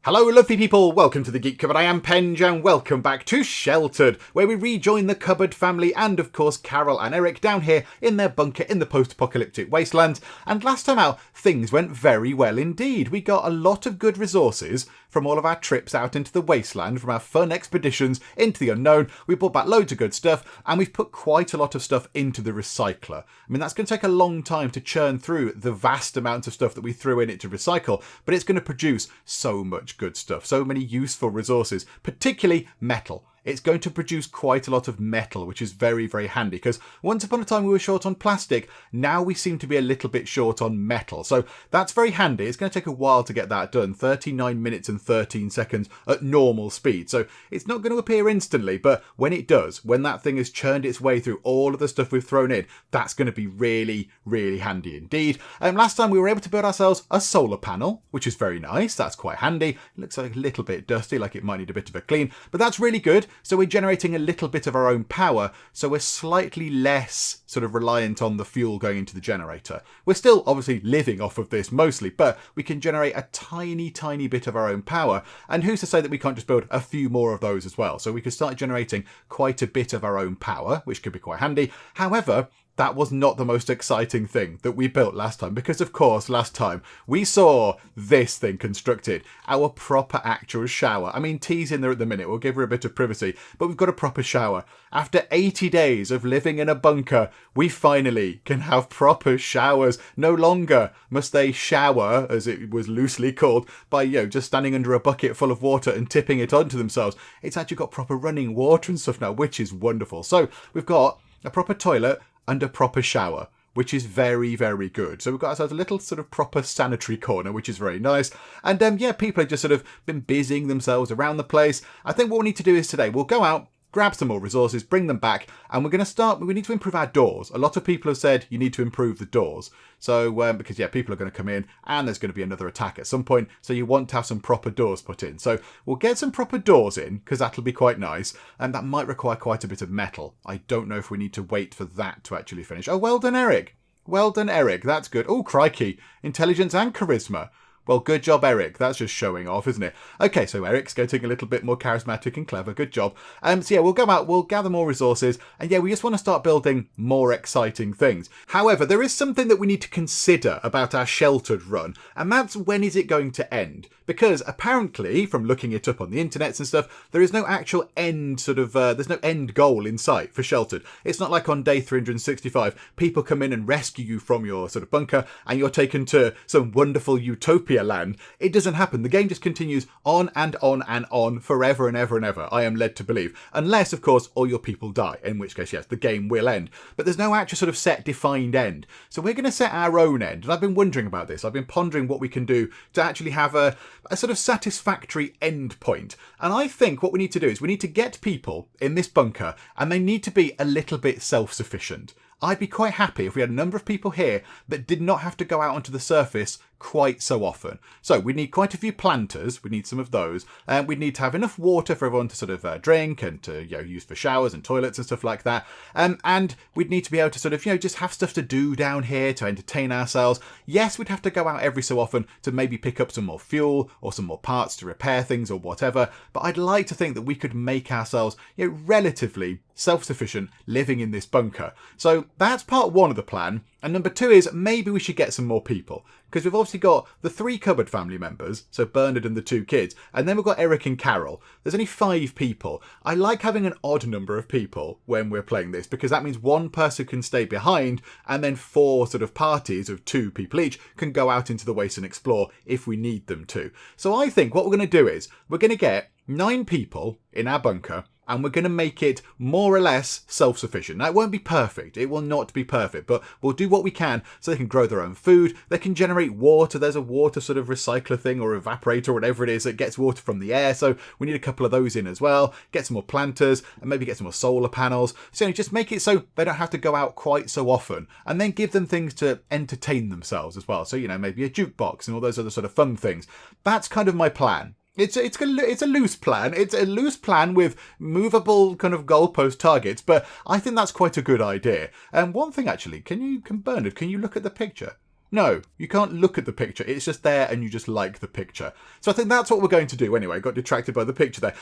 Hello lovely people, welcome to the Geek Cupboard. I am Penge and welcome back to Sheltered, where we rejoin the Cupboard family and of course Carol and Eric down here in their bunker in the post-apocalyptic Wasteland. And last time out, things went very well indeed. We got a lot of good resources from all of our trips out into the Wasteland, from our fun expeditions into the unknown. We brought back loads of good stuff and we've put quite a lot of stuff into the recycler. I mean, that's going to take a long time to churn through the vast amount of stuff that we threw in it to recycle, but it's going to produce so much good stuff, so many useful resources, particularly metal. It's going to produce quite a lot of metal, which is very, very handy, because once upon a time we were short on plastic, now we seem to be a little bit short on metal. So that's very handy. It's going to take a while to get that done, 39 minutes and 13 seconds at normal speed. So it's not going to appear instantly, but when it does, when that thing has churned its way through all of the stuff we've thrown in, that's going to be really, really handy indeed. Last time we were able to build ourselves a solar panel, which is very nice. That's quite handy. It looks like a little bit dusty, like it might need a bit of a clean, but that's really good. So we're generating a little bit of our own power, so we're slightly less sort of reliant on the fuel going into the generator. We're still obviously living off of this mostly, but we can generate a tiny, tiny bit of our own power. And who's to say that we can't just build a few more of those as well? So we could start generating quite a bit of our own power, which could be quite handy. However, that was not the most exciting thing that we built last time, because of course last time we saw this thing constructed, our proper actual shower. I mean, T's in there at the minute, we'll give her a bit of privacy, but we've got a proper shower. After 80 days of living in a bunker, we finally can have proper showers. No longer must they shower, as it was loosely called, by, just standing under a bucket full of water and tipping it onto themselves. It's actually got proper running water and stuff now, which is wonderful. So we've got a proper toilet and a proper shower, which is very, very good. So we've got ourselves a little sort of proper sanitary corner, which is very nice. And people have just sort of been busying themselves around the place. I think what we need to do is today, we'll go out, grab some more resources, bring them back, and we're going to start. We need to improve our doors. A lot of people have said you need to improve the doors. So, because people are going to come in and there's going to be another attack at some point. So you want to have some proper doors put in. So we'll get some proper doors in, because that'll be quite nice. And that might require quite a bit of metal. I don't know if we need to wait for that to actually finish. Oh, well done, Eric. Well done, Eric. That's good. Oh, crikey. Intelligence and charisma. Well, good job, Eric. That's just showing off, isn't it? Okay, so Eric's getting a little bit more charismatic and clever. Good job. We'll go out, we'll gather more resources, and we just want to start building more exciting things. However, there is something that we need to consider about our sheltered run, and that's when is it going to end? Because apparently, from looking it up on the internet and stuff, there is no actual end there's no end goal in sight for sheltered. It's not like on day 365, people come in and rescue you from your sort of bunker, and you're taken to some wonderful utopia land. It doesn't happen. The game just continues on and on and on forever and ever and ever, I am led to believe. Unless, of course, all your people die, in which case, yes, the game will end. But there's no actual sort of set defined end. So we're going to set our own end. And I've been wondering about this. I've been pondering what we can do to actually have a sort of satisfactory end point. And I think what we need to do is we need to get people in this bunker, and they need to be a little bit self-sufficient. I'd be quite happy if we had a number of people here that did not have to go out onto the surface quite so often. So we need quite a few planters. We need some of those. And we need to have enough water for everyone to sort of drink and to use for showers and toilets and stuff like that. And we'd need to be able to sort of just have stuff to do down here to entertain ourselves. Yes, we'd have to go out every so often to maybe pick up some more fuel or some more parts to repair things or whatever. But I'd like to think that we could make ourselves relatively self-sufficient living in this bunker. So that's part one of the plan. And number two is maybe we should get some more people, because we've obviously got the 3 cupboard family members, so Bernard and the 2 kids, and then we've got Eric and Carol. There's only 5 people. I like having an odd number of people when we're playing this, because that means one person can stay behind, and then 4 sort of parties of 2 people each can go out into the waste and explore if we need them to. So I think what we're going to do is we're going to get 9 people in our bunker, and we're going to make it more or less self-sufficient. Now, it won't be perfect. It will not be perfect, but we'll do what we can so they can grow their own food. They can generate water. There's a water sort of recycler thing or evaporator or whatever it is that gets water from the air. So we need a couple of those in as well. Get some more planters and maybe get some more solar panels. So just make it so they don't have to go out quite so often, and then give them things to entertain themselves as well. So, maybe a jukebox and all those other sort of fun things. That's kind of my plan. It's a loose plan. It's a loose plan with movable kind of goalpost targets, but I think that's quite a good idea. And one thing actually, Bernard, can you look at the picture? No, you can't look at the picture. It's just there and you just like the picture. So I think that's what we're going to do anyway. Got distracted by the picture there.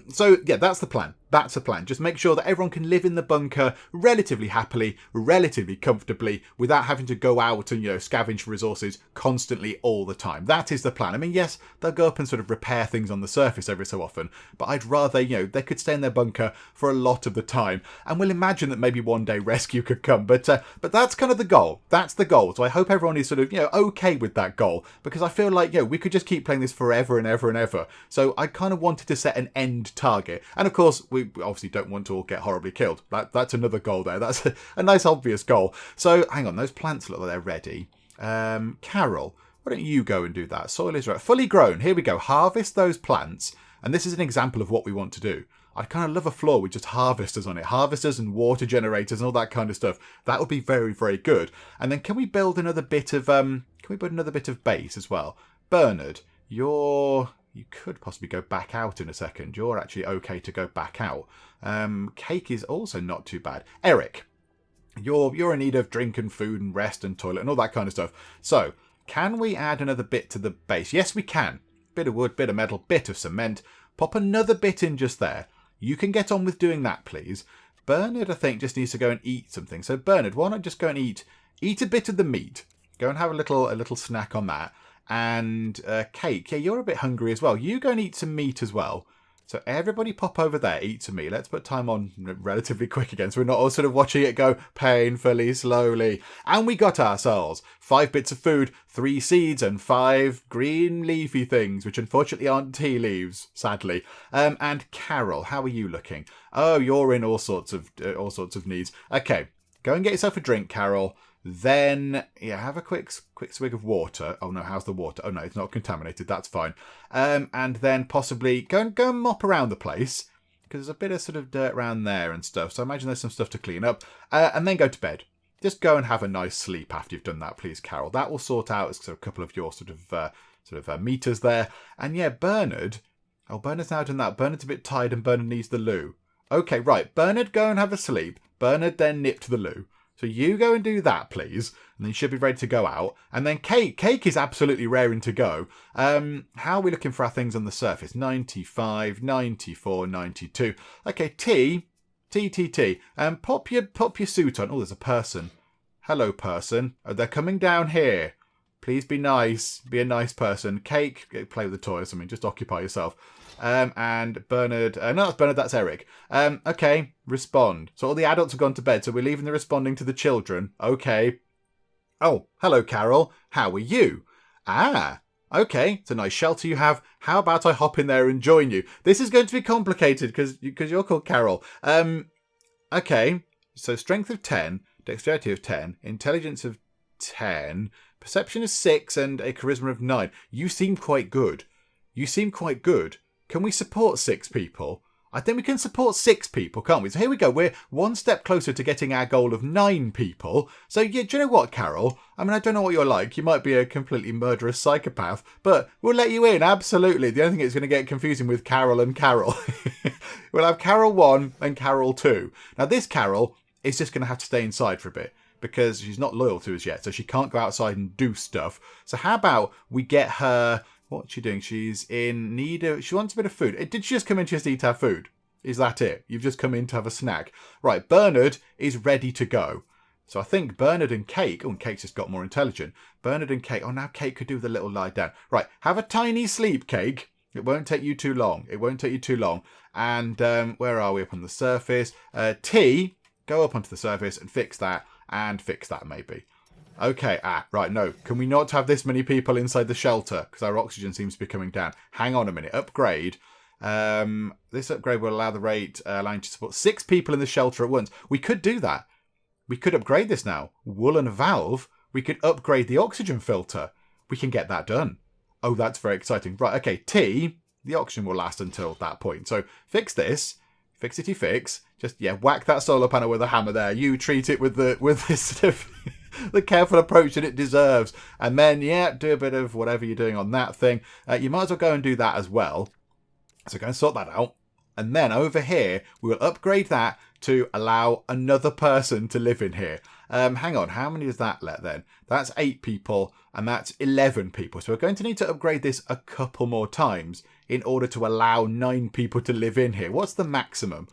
So yeah, that's the plan. That's the plan. Just make sure that everyone can live in the bunker relatively happily, relatively comfortably, without having to go out and, scavenge for resources constantly all the time. That is the plan. I mean, yes, they'll go up and sort of repair things on the surface every so often, but I'd rather, they could stay in their bunker for a lot of the time. And we'll imagine that maybe one day rescue could come. But that's kind of the goal. That's the goal. So I hope everyone is sort of, okay with that goal, because I feel like, we could just keep playing this forever and ever and ever. So I kind of wanted to set an end target. And of course, we obviously don't want to all get horribly killed. That's another goal there. That's a nice obvious goal. So hang on, those plants look like they're ready. Carol, why don't you go and do that? Soil is right. Fully grown. Here we go. Harvest those plants. And this is an example of what we want to do. I kind of love a floor with just harvesters on it. Harvesters and water generators and all that kind of stuff. That would be very, very good. And then can we build another bit of base as well? Bernard, you could possibly go back out in a second. You're actually okay to go back out. Cake is also not too bad. Eric, you're in need of drink and food and rest and toilet and all that kind of stuff. So, can we add another bit to the base? Yes, we can. Bit of wood, bit of metal, bit of cement. Pop another bit in just there. You can get on with doing that, please. Bernard, I think, just needs to go and eat something. So, Bernard, why not just go and eat a bit of the meat? Go and have a little snack on that. And Cake, yeah, you're a bit hungry as well. You go and eat some meat as well. So everybody pop over there, eat some meat. Let's put time on relatively quick again, so we're not all sort of watching it go painfully slowly. And we got ourselves 5 bits of food, 3 seeds, and 5 green leafy things, which unfortunately aren't tea leaves, sadly. And Carol, how are you looking? Oh, you're in all sorts of needs. Okay, go and get yourself a drink, Carol. Then, yeah, have a quick swig of water. Oh no, how's the water? Oh no, it's not contaminated. That's fine. And then possibly go and mop around the place, because there's a bit of sort of dirt around there and stuff. So I imagine there's some stuff to clean up. And then go to bed. Just go and have a nice sleep after you've done that, please, Carol. That will sort out a couple of your sort of meters there. And yeah, Bernard. Oh, Bernard's now done that. Bernard's a bit tired and Bernard needs the loo. Okay, right. Bernard, go and have a sleep. Bernard then nip to the loo. So you go and do that, please. And then you should be ready to go out. And then Cake is absolutely raring to go. How are we looking for our things on the surface? 95, 94, 92. Okay, T. Pop your suit on. Oh, there's a person. Hello, person. Oh, they're coming down here. Please be nice. Be a nice person. Cake, play with the toy or something. Just occupy yourself. And Bernard, no, that's Bernard, that's Eric. Okay, respond. So all the adults have gone to bed, so we're leaving the responding to the children. Okay. Oh, hello, Carol. How are you? Ah, okay. It's a nice shelter you have. How about I hop in there and join you? This is going to be complicated because you're called Carol. Okay. So strength of 10, dexterity of 10, intelligence of 10, perception of 6, and a charisma of 9. You seem quite good. Can we support 6 people? I think we can support 6 people, can't we? So here we go. We're one step closer to getting our goal of 9 people. So yeah, do you know what, Carol? I mean, I don't know what you're like. You might be a completely murderous psychopath, but we'll let you in, absolutely. The only thing is going to get confusing with Carol and Carol. We'll have Carol 1 and Carol 2. Now this Carol is just going to have to stay inside for a bit, because she's not loyal to us yet, so she can't go outside and do stuff. So how about we get her... What's she doing? She's in need of... She wants a bit of food. Did she just come in just to eat her food? Is that it? You've just come in to have a snack. Right, Bernard is ready to go. So I think Bernard and Cake... Oh, and Cake's just got more intelligent. Bernard and Cake... Oh, now Cake could do the little lie down. Right, have a tiny sleep, Cake. It won't take you too long. And where are we? Up on the surface. T, go up onto the surface and fix that. And fix that, maybe. Okay, right, no. Can we not have this many people inside the shelter? Because our oxygen seems to be coming down. Hang on a minute. Upgrade. This upgrade will allow the rate allowing to support 6 people in the shelter at once. We could do that. We could upgrade this now. Woolen valve. We could upgrade the oxygen filter. We can get that done. Oh, that's very exciting. Right, okay, T. The oxygen will last until that point. So fix this. Fixity fix. Just, yeah, whack that solar panel with a hammer there. You treat it with this sort of... the careful approach that it deserves. And then, yeah, do a bit of whatever you're doing on that thing. You might as well go and do that as well. So go and sort that out. And then over here, we will upgrade that to allow another person to live in here. Hang on, how many does that let then? That's 8 people, and that's 11 people. So we're going to need to upgrade this a couple more times in order to allow 9 people to live in here. What's the maximum?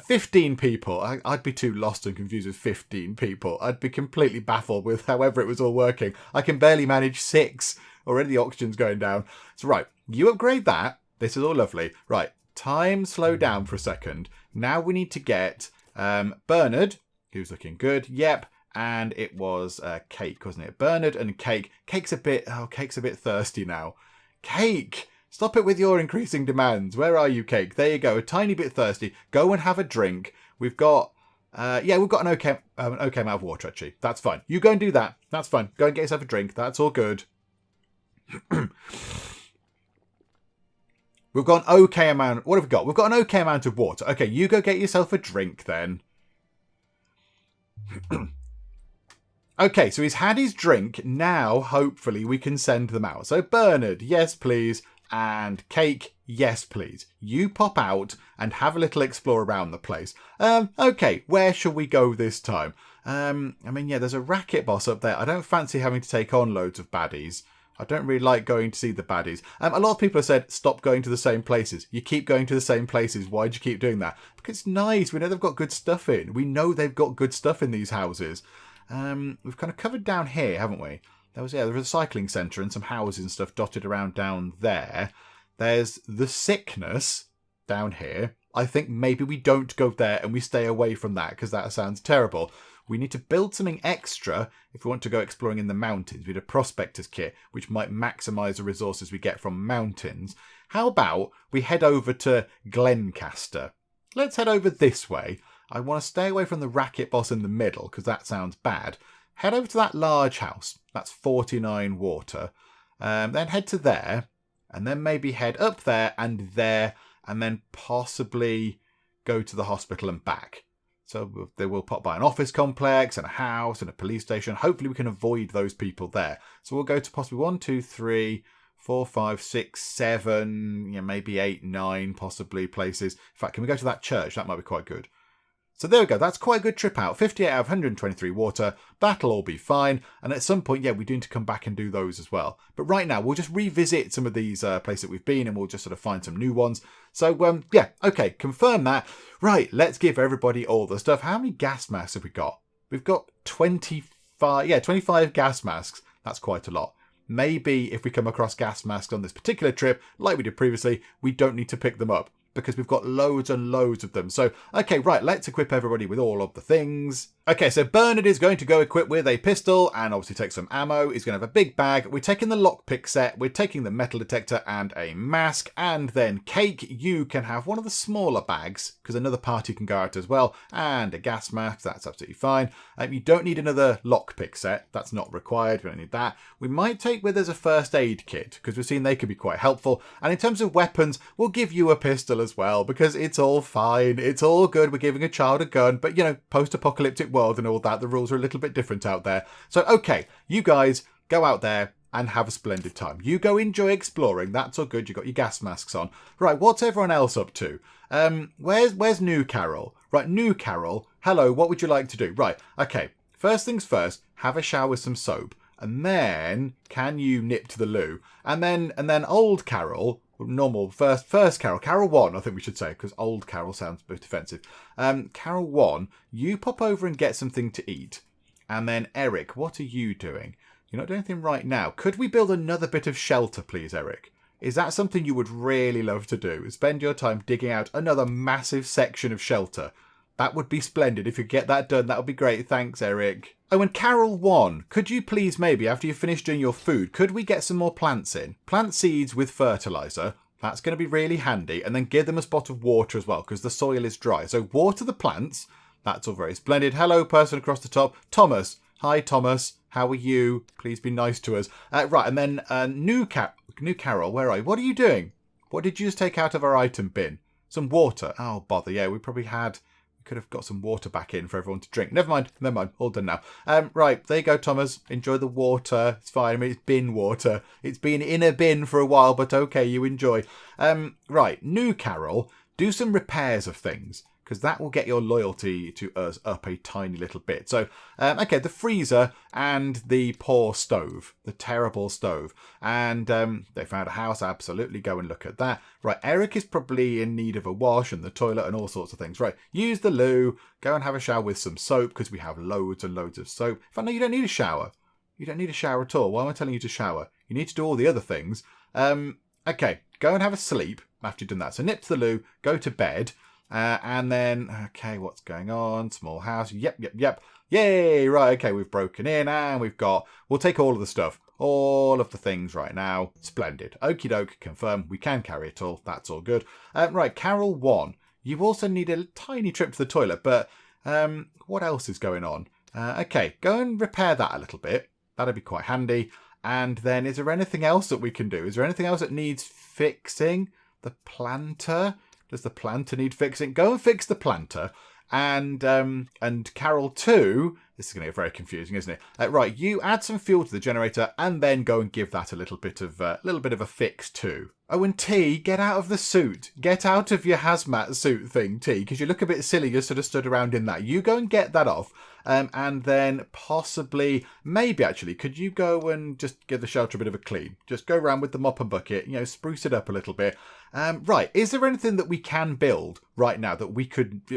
15 people. I'd be too lost and confused with 15 people. I'd be completely baffled with however it was all working. I can barely manage 6. Already the oxygen's going down. So right, you upgrade that. This is all lovely. Right, time slow down for a second. Now we need to get Bernard, who's looking good. Yep. And it was Cake, wasn't it? Bernard and Cake. Cake's a bit thirsty now. Cake! Stop it with your increasing demands. Where are you, Cake? There you go. A tiny bit thirsty. Go and have a drink. We've got an okay amount of water, actually. That's fine. You go and do that. That's fine. Go and get yourself a drink. That's all good. We've got an okay amount. What have we got? We've got an okay amount of water. Okay, you go get yourself a drink then. Okay, so he's had his drink. Now, hopefully, we can send them out. So, Bernard, yes, please. And Cake, yes, please. You pop out and have a little explore around the place. Okay, where shall we go this time? There's a racket boss up there. I don't fancy having to take on loads of baddies. I don't really like going to see the baddies. A lot of people have said, stop going to the same places. You keep going to the same places. Why do you keep doing that? Because it's nice. We know they've got good stuff in. We know they've got good stuff in these houses. We've kind of covered down here, haven't we? There was a recycling centre and some houses and stuff dotted around down there. There's the sickness down here. I think maybe we don't go there and we stay away from that because that sounds terrible. We need to build something extra if we want to go exploring in the mountains. We need a prospector's kit, which might maximise the resources we get from mountains. How about we head over to Glencaster? Let's head over this way. I want to stay away from the racket boss in the middle because that sounds bad. Head over to that large house. That's 49 water. Then head to there. And then maybe head up there. And then possibly go to the hospital and back. So they will pop by an office complex and a house and a police station. Hopefully we can avoid those people there. So we'll go to possibly 1, 2, 3, 4, 5, 6, 7, maybe 8, 9 possibly places. In fact, can we go to that church? That might be quite good. So there we go. That's quite a good trip out. 58 out of 123 water. That'll all be fine. And at some point, we do need to come back and do those as well. But right now, we'll just revisit some of these places that we've been and we'll just sort of find some new ones. So, okay, confirm that. Right, let's give everybody all the stuff. How many gas masks have we got? We've got 25. 25 gas masks. That's quite a lot. Maybe if we come across gas masks on this particular trip, like we did previously, we don't need to pick them up, because we've got loads and loads of them. So, okay, right, let's equip everybody with all of the things. Okay, so Bernard is going to go equipped with a pistol and obviously take some ammo. He's going to have a big bag. We're taking the lockpick set. We're taking the metal detector and a mask. And then Cake, you can have one of the smaller bags because another party can go out as well. And a gas mask. That's absolutely fine. You don't need another lockpick set. That's not required. We don't need that. We might take with us a first aid kit because we've seen they could be quite helpful. And in terms of weapons, we'll give you a pistol as well because it's all fine. It's all good. We're giving a child a gun. But, post-apocalyptic world and all that, the rules are a little bit different out there. So, okay, you guys go out there and have a splendid time. You go enjoy exploring. That's all good. You got your gas masks on. Right, what's everyone else up to? Where's New Carol? Right, New Carol, hello, what would you like to do? Right, okay, first things first, have a shower with some soap. And then, can you nip to the loo? And then old Carol, normal, first Carol, Carol 1, I think we should say, because old Carol sounds a bit offensive. Carol 1, you pop over and get something to eat. And then Eric, what are you doing? You're not doing anything right now. Could we build another bit of shelter, please, Eric? Is that something you would really love to do? Spend your time digging out another massive section of shelter. That would be splendid. If you get that done, that would be great. Thanks, Eric. Oh, and Carol 1, could you please maybe, after you've finished doing your food, could we get some more plants in? Plant seeds with fertiliser. That's going to be really handy. And then give them a spot of water as well, because the soil is dry. So water the plants. That's all very splendid. Hello, person across the top. Thomas. Hi, Thomas. How are you? Please be nice to us. Right, and then New Carol, where are you? What are you doing? What did you just take out of our item bin? Some water. Oh, bother. Yeah, we probably had... Could have got some water back in for everyone to drink. Never mind. All done now. Right, there you go, Thomas. Enjoy the water. It's fine. It's bin water. It's been in a bin for a while, but okay, you enjoy. Right, New Carol, do some repairs of things. because that will get your loyalty to us up a tiny little bit. So, okay, the freezer and the poor stove, the terrible stove. And they found a house, absolutely, go and look at that. Right, Eric is probably in need of a wash and the toilet and all sorts of things. Right, use the loo, go and have a shower with some soap, because we have loads and loads of soap. In fact, no, you don't need a shower. You don't need a shower at all. Why am I telling you to shower? You need to do all the other things. Okay, go and have a sleep after you've done that. So nip to the loo, go to bed. And then, okay, what's going on? Small house. Yep. Yay, right, okay, we've broken in and we'll take all of the stuff. All of the things right now. Splendid. Okie doke, confirm. We can carry it all. That's all good. Right, Carol 1. You also need a tiny trip to the toilet, but what else is going on? Okay, go and repair that a little bit. That'd be quite handy. And then, is there anything else that we can do? Is there anything else that needs fixing? The planter? Does the planter need fixing? Go and fix the planter. And Carol 2, this is going to get very confusing, isn't it? Right, you add some fuel to the generator and then go and give that a little bit of a fix too. Oh, and T, get out of the suit. Get out of your hazmat suit thing, T, because you look a bit silly. You're sort of stood around in that. You go and get that off. And then possibly, maybe actually, could you go and just give the shelter a bit of a clean? Just go around with the mop and bucket, spruce it up a little bit. Right, is there anything that we can build right now that we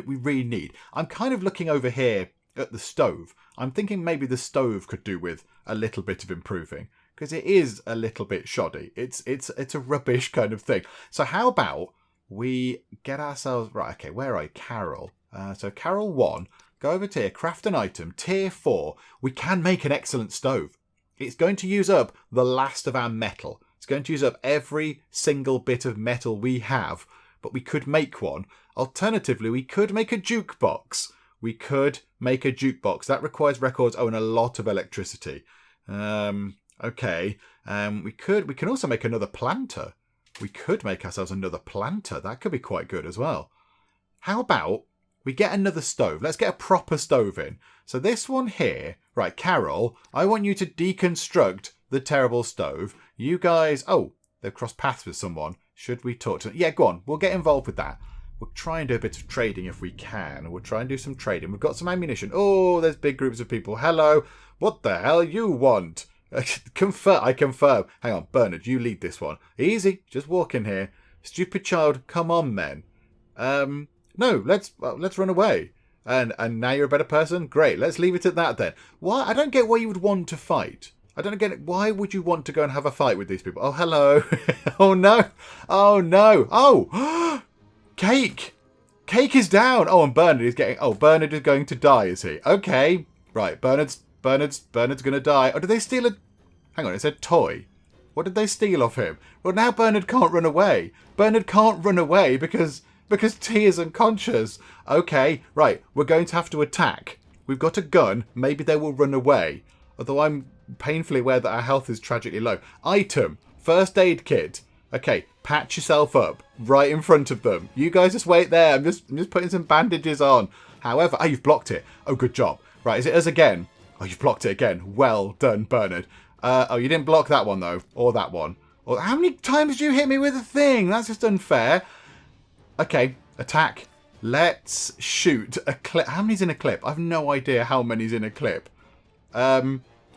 really need? I'm kind of looking over here at the stove. I'm thinking maybe the stove could do with a little bit of improving, because it is a little bit shoddy. It's a rubbish kind of thing. So how about we get ourselves, right, okay, where are you? Carol. So Carol 1. Go over to here, craft an item, tier 4. We can make an excellent stove. It's going to use up the last of our metal. It's going to use up every single bit of metal we have, but we could make one. Alternatively, we could make a jukebox. That requires records, and a lot of electricity. Okay. We can also make another planter. We could make ourselves another planter. That could be quite good as well. How about we get another stove? Let's get a proper stove in. So this one here, right, Carol, I want you to deconstruct the terrible stove. You guys, they've crossed paths with someone. Should we talk to them? Yeah, go on. We'll get involved with that. We'll try and do a bit of trading if we can. We'll try and do some trading. We've got some ammunition. Oh, there's big groups of people. Hello. What the hell you want? I confirm. Hang on, Bernard, you lead this one. Easy. Just walk in here. Stupid child, come on then. No, let's run away. And now you're a better person? Great, let's leave it at that then. Why? I don't get why you would want to fight. I don't get it. Why would you want to go and have a fight with these people? Oh, hello. Oh, no. Oh, no. Oh, Cake. Cake is down. Oh, and Bernard is getting... Oh, Bernard is going to die, is he? Okay. Right, Bernard's going to die. Oh, did they steal a... Hang on, it said toy. What did they steal off him? Well, now Bernard can't run away. Bernard can't run away because T is unconscious. Okay, right, we're going to have to attack. We've got a gun. Maybe they will run away. Although I'm painfully aware that our health is tragically low. Item, first aid kit. Okay, patch yourself up right in front of them. You guys just wait there. I'm just putting some bandages on. However, you've blocked it. Oh, good job. Right, is it us again? Oh, you've blocked it again. Well done, Bernard. You didn't block that one, though. Or that one. Or how many times did you hit me with a thing? That's just unfair. Okay, attack. Let's shoot a clip. How many's in a clip? I've no idea how many's in a clip.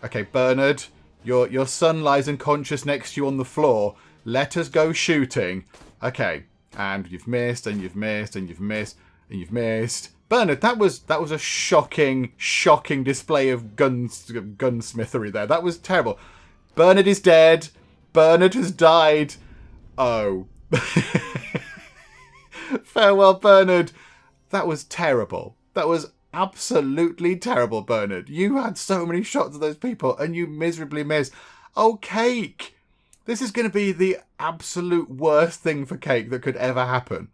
Okay, Bernard, your son lies unconscious next to you on the floor. Let us go shooting. Okay, and you've missed, and you've missed, and you've missed, and you've missed. Bernard, that was a shocking display of gunsmithery there. That was terrible. Bernard is dead. Bernard has died. Oh. Farewell, Bernard. That was terrible. That was absolutely terrible, Bernard. You had so many shots of those people and you miserably missed. Oh, Cake. This is going to be the absolute worst thing for Cake that could ever happen.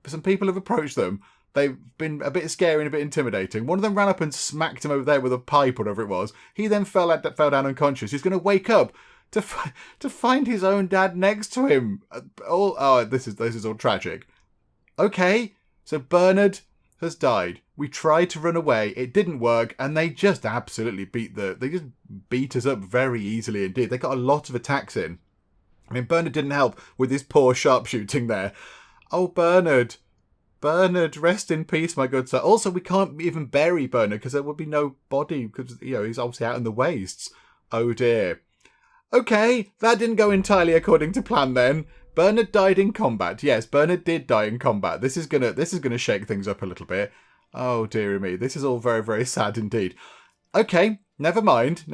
Some people have approached them. They've been a bit scary and a bit intimidating. One of them ran up and smacked him over there with a pipe, whatever it was. He then fell down unconscious. He's going to wake up to find his own dad next to him. This is all tragic. Okay, so Bernard has died. We tried to run away. It didn't work, and they just absolutely beat us up very easily indeed. They got a lot of attacks in. I mean, Bernard didn't help with his poor sharpshooting there. Oh, Bernard. Bernard, rest in peace, my good sir. Also, we can't even bury Bernard because there would be no body because, he's obviously out in the wastes. Oh dear. Okay, that didn't go entirely according to plan then. Bernard died in combat. Yes, Bernard did die in combat. This is gonna shake things up a little bit. Oh dearie me, this is all very, very sad indeed. Okay, never mind.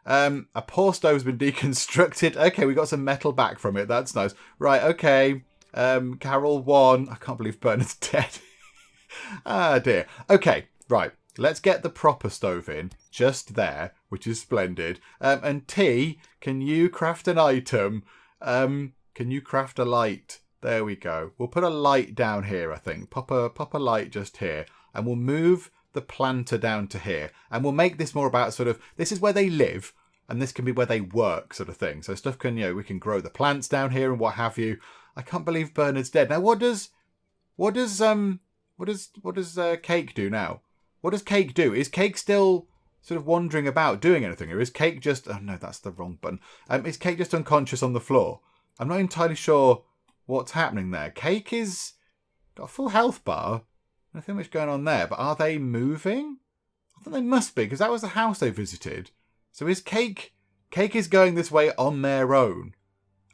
A poor stove's been deconstructed. Okay, we got some metal back from it. That's nice. Right, okay. Carol won. I can't believe Bernard's dead. Ah dear. Okay, right. Let's get the proper stove in. Just there, which is splendid. And T, can you craft an item? Can you craft a light? There we go. We'll put a light down here, I think. Pop a light just here. And we'll move the planter down to here. And we'll make this more about sort of, this is where they live. And this can be where they work, sort of thing. So stuff can, we can grow the plants down here and what have you. I can't believe Bernard's dead. Now, what does Cake do now? What does Cake do? Is Cake still sort of wandering about doing anything? Or is Cake just... Oh, no, that's the wrong button. Is Cake just unconscious on the floor? I'm not entirely sure what's happening there. Cake is... got a full health bar. Nothing much going on there. But are they moving? I think they must be, because that was the house they visited. So is Cake... Cake is going this way on their own.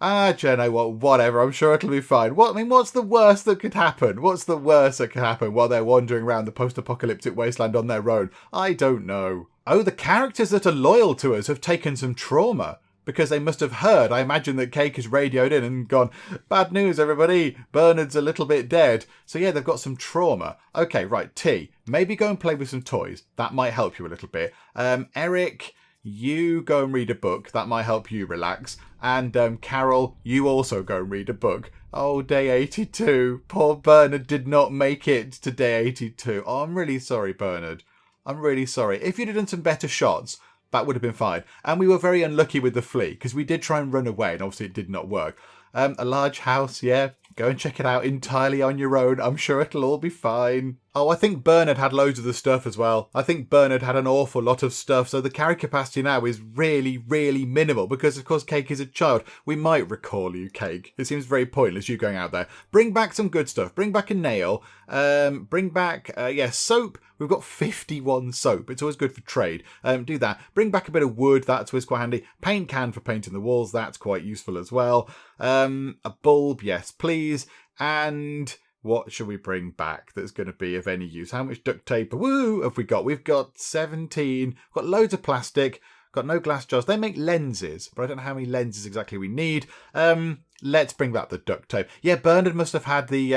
Ah, do you know what? Whatever. I'm sure it'll be fine. What's the worst that could happen? What's the worst that could happen while they're wandering around the post-apocalyptic wasteland on their own? I don't know. Oh, the characters that are loyal to us have taken some trauma. Because they must have heard, I imagine, that Cake has radioed in and gone, bad news, everybody. Bernard's a little bit dead. So yeah, they've got some trauma. Okay, right. T, maybe go and play with some toys. That might help you a little bit. Eric... you go and read a book. That might help you relax. And Carol, you also go and read a book. Oh, day 82. Poor Bernard did not make it to day 82. Oh, I'm really sorry, Bernard. I'm really sorry. If you'd have done some better shots, that would have been fine. And we were very unlucky with the flea, because we did try and run away, and obviously it did not work. A large house, yeah. Go and check it out entirely on your own. I'm sure it'll all be fine. Oh, I think Bernard had loads of the stuff as well. I think Bernard had an awful lot of stuff. So the carry capacity now is really, really minimal because, of course, Cake is a child. We might recall you, Cake. It seems very pointless, you going out there. Bring back some good stuff. Bring back a nail. Bring back, soap. We've got 51 soap. It's always good for trade. Do that. Bring back a bit of wood. That's always quite handy. Paint can for painting the walls. That's quite useful as well. A bulb. Yes, please. And... what should we bring back that's going to be of any use? How much duct tape, woo, have we got? We've got 17. We've got loads of plastic. Got no glass jars. They make lenses, but I don't know how many lenses exactly we need. Let's bring back the duct tape. Yeah, Bernard must have had the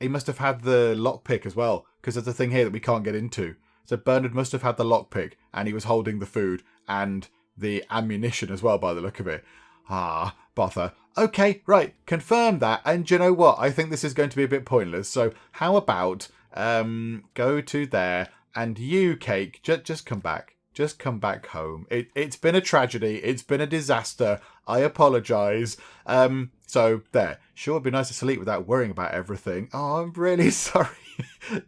lockpick as well, because there's a thing here that we can't get into. So Bernard must have had the lockpick, and he was holding the food and the ammunition as well, by the look of it. Ah, bother. Okay, right, confirm that. And you know what? I think this is going to be a bit pointless. So how about go to there, and you, Cake, just come back. Just come back home. It's been a tragedy. It's been a disaster. I apologise. So there. Sure, it'd be nice to sleep without worrying about everything. Oh, I'm really sorry.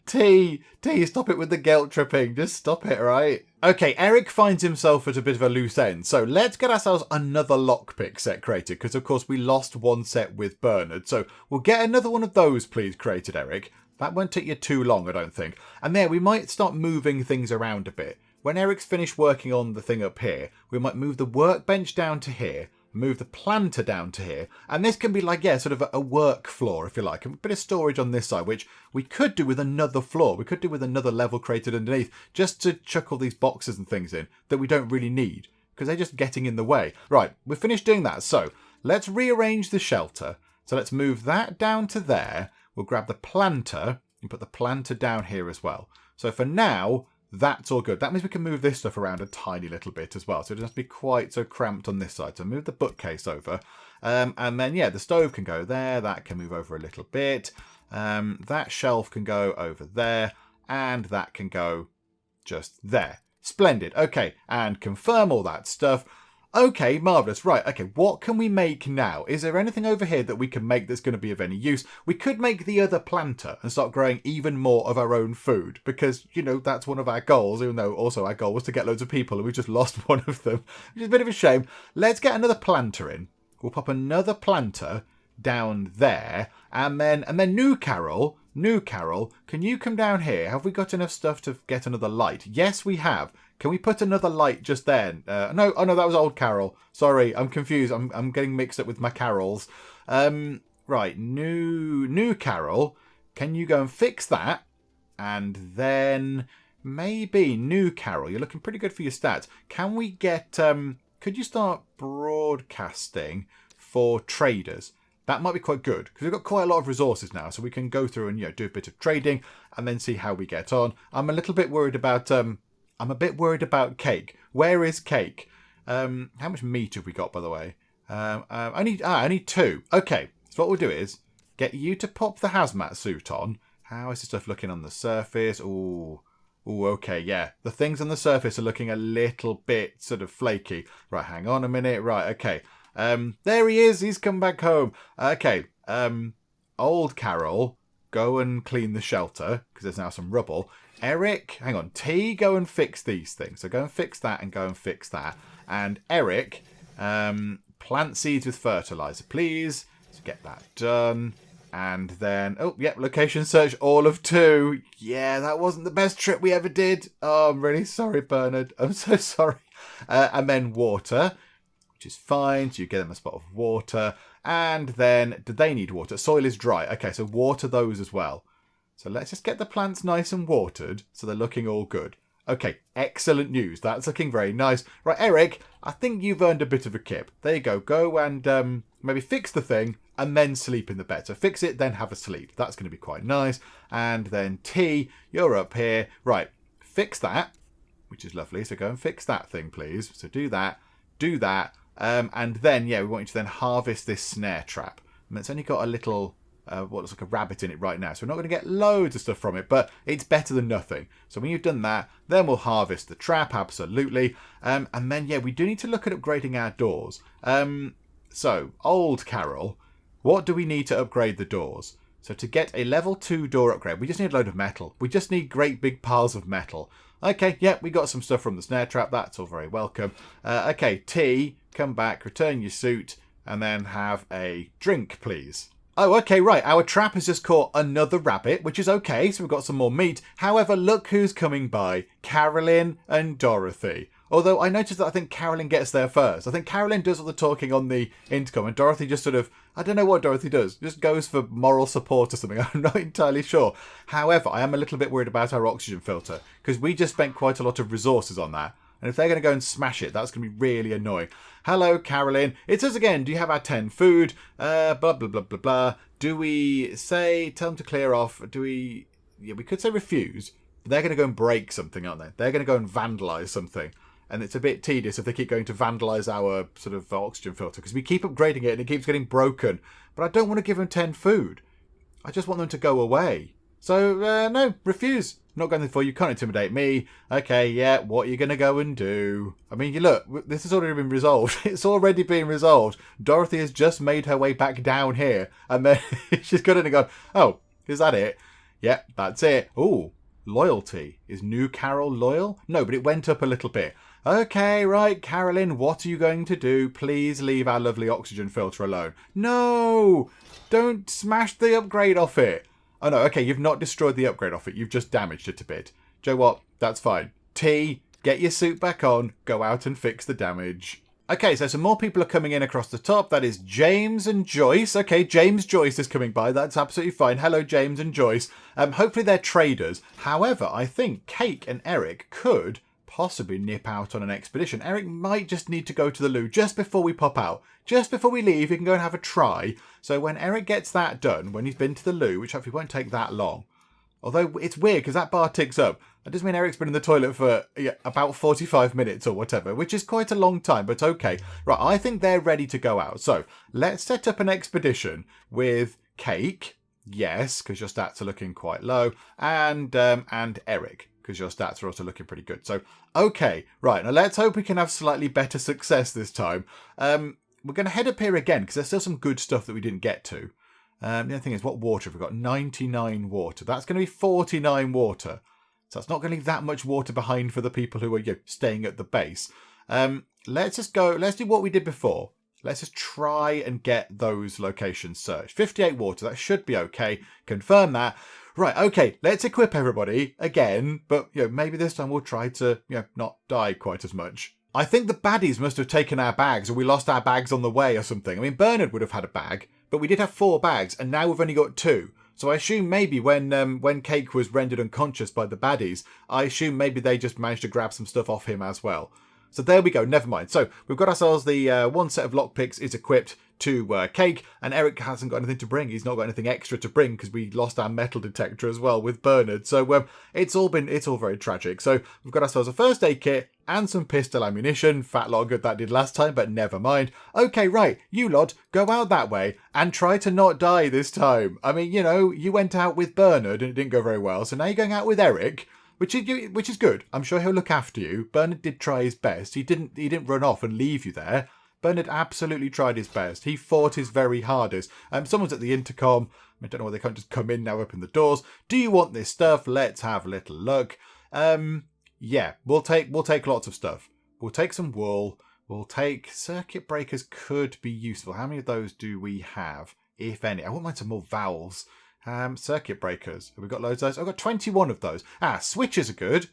T, stop it with the guilt tripping. Just stop it, right? Okay, Eric finds himself at a bit of a loose end. So let's get ourselves another lockpick set created. Because, of course, we lost one set with Bernard. So we'll get another one of those, please, created, Eric. That won't take you too long, I don't think. And there, we might start moving things around a bit. When Eric's finished working on the thing up here, we might move the workbench down to here, move the planter down to here, and this can be like, yeah, sort of a work floor, if you like, a bit of storage on this side, which we could do with another floor. We could do with another level created underneath, just to chuck all these boxes and things in that we don't really need, because they're just getting in the way. Right, we're finished doing that, so let's rearrange the shelter. So let's move that down to there. We'll grab the planter and put the planter down here as well. So for now... that's all good. That means we can move this stuff around a tiny little bit as well. So it doesn't have to be quite so cramped on this side. So move the bookcase over. And then, yeah, the stove can go there. That can move over a little bit. That shelf can go over there. And that can go just there. Splendid. Okay, and confirm all that stuff. Okay, marvellous. Right, okay, what can we make now? Is there anything over here that we can make that's going to be of any use? We could make the other planter and start growing even more of our own food because, you know, that's one of our goals, even though also our goal was to get loads of people and we just lost one of them, which is a bit of a shame. Let's get another planter in. We'll pop another planter down there and then new Carol, New Carol, can you come down here? Have we got enough stuff to get another light? Yes, we have. Can we put another light just then? No, oh no, that was old Carol. Sorry, I'm confused. I'm getting mixed up with my carols. Right, new Carol, can you go and fix that? And then maybe new Carol, you're looking pretty good for your stats. Can we get, could you start broadcasting for traders? That might be quite good because we've got quite a lot of resources now, so we can go through and do a bit of trading and then see how we get on. I'm a little bit worried about Cake. Where is Cake? How much meat have we got, by the way? I need 2. Okay, so what we'll do is get you to pop the hazmat suit on. How is the stuff looking on the surface? Ooh, okay, yeah. The things on the surface are looking a little bit sort of flaky. Right, hang on a minute. Right, okay. There he is. He's come back home. Okay. Old Carol, go and clean the shelter because there's now some rubble. Eric, hang on. T, go and fix these things. So go and fix that and go and fix that. And Eric, plant seeds with fertilizer, please. So get that done. And then, location search all of 2. Yeah, that wasn't the best trip we ever did. Oh, I'm really sorry, Bernard. I'm so sorry. And then water, which is fine. So you get them a spot of water. And then, do they need water? Soil is dry. Okay, so water those as well. So let's just get the plants nice and watered so they're looking all good. Okay, excellent news. That's looking very nice. Right, Eric, I think you've earned a bit of a kip. There you go. Go and maybe fix the thing and then sleep in the bed. So fix it, then have a sleep. That's going to be quite nice. And then T, you're up here. Right, fix that, which is lovely. So go and fix that thing, please. So do that. And then, we want you to then harvest this snare trap. And it's only got a little, what looks like a rabbit in it right now. So we're not going to get loads of stuff from it, but it's better than nothing. So when you've done that, then we'll harvest the trap, absolutely. And then, we do need to look at upgrading our doors. So, old Carol, what do we need to upgrade the doors? So to get a level 2 door upgrade, we just need a load of metal. We just need great big piles of metal. Okay, we got some stuff from the snare trap. That's all very welcome. Okay, T, come back, return your suit, and then have a drink, please. Oh, okay, right. Our trap has just caught another rabbit, which is okay. So we've got some more meat. However, look who's coming by. Carolyn and Dorothy. Although I noticed that I think Carolyn gets there first. I think Carolyn does all the talking on the intercom and Dorothy just sort of, I don't know what Dorothy does, just goes for moral support or something. I'm not entirely sure. However, I am a little bit worried about our oxygen filter because we just spent quite a lot of resources on that. And if they're going to go and smash it, that's going to be really annoying. Hello, Carolyn. It's us again. Do you have our 10 food? Blah, blah, blah, blah, blah. Do we say, tell them to clear off? Do we, we could say refuse. But they're going to go and break something, aren't they? They're going to go and vandalise something. And it's a bit tedious if they keep going to vandalise our sort of oxygen filter. Because we keep upgrading it and it keeps getting broken. But I don't want to give them 10 food. I just want them to go away. So, no, refuse. Not going for you. Can't intimidate me. Okay, what are you going to go and do? I mean, you look, this has already been resolved. It's already been resolved. Dorothy has just made her way back down here. And then she's got in and gone, oh, is that it? Yep, that's it. Ooh, loyalty. Is new Carol loyal? No, but it went up a little bit. Okay, right, Carolyn, what are you going to do? Please leave our lovely oxygen filter alone. No! Don't smash the upgrade off it. Oh no, okay, you've not destroyed the upgrade off it. You've just damaged it a bit. Joe, what? That's fine. T, get your suit back on. Go out and fix the damage. Okay, so some more people are coming in across the top. That is James and Joyce. Okay, James Joyce is coming by. That's absolutely fine. Hello, James and Joyce. Hopefully they're traders. However, I think Cake and Eric could possibly nip out on an expedition. Eric might just need to go to the loo just before we pop out. Just before we leave, he can go and have a try. So when Eric gets that done, when he's been to the loo, which hopefully won't take that long. Although it's weird because that bar ticks up. That does mean Eric's been in the toilet for about 45 minutes or whatever, which is quite a long time, but okay. Right, I think they're ready to go out. So let's set up an expedition with Cake. Yes, because your stats are looking quite low. And Eric, because your stats are also looking pretty good. So, okay, right. Now, let's hope we can have slightly better success this time. We're going to head up here again, because there's still some good stuff that we didn't get to. The other thing is, what water have we got? 99 water. That's going to be 49 water. So that's not going to leave that much water behind for the people who are staying at the base. Let's just go. Let's do what we did before. Let's just try and get those locations searched. 58 water, that should be okay. Confirm that. Right, okay, let's equip everybody again, but maybe this time we'll try to not die quite as much. I think the baddies must have taken our bags, or we lost our bags on the way or something. I mean, Bernard would have had a bag, but we did have 4 bags, and now we've only got 2. So I assume maybe when Cake was rendered unconscious by the baddies, I assume maybe they just managed to grab some stuff off him as well. So there we go, never mind. So we've got ourselves the one set of lockpicks is equipped to Cake, and Eric hasn't got anything to bring. He's not got anything extra to bring because we lost our metal detector as well with Bernard. So it's all very tragic. So we've got ourselves a first aid kit and some pistol ammunition. Fat lot of good that did last time, but never mind. Okay, right, you lot, go out that way and try to not die this time. I mean, you went out with Bernard and it didn't go very well, so now you're going out with Eric. Which is good. I'm sure he'll look after you. Bernard did try his best. He didn't run off and leave you there. Bernard absolutely tried his best. He fought his very hardest. Someone's at the intercom. I don't know why they can't just come in now, open the doors. Do you want this stuff? Let's have a little look. Yeah, we'll take lots of stuff. We'll take some wool. We'll take circuit breakers. Could be useful. How many of those do we have, if any? I wouldn't mind some more valves. Circuit breakers. Have we got loads of those? I've got 21 of those. Switches are good.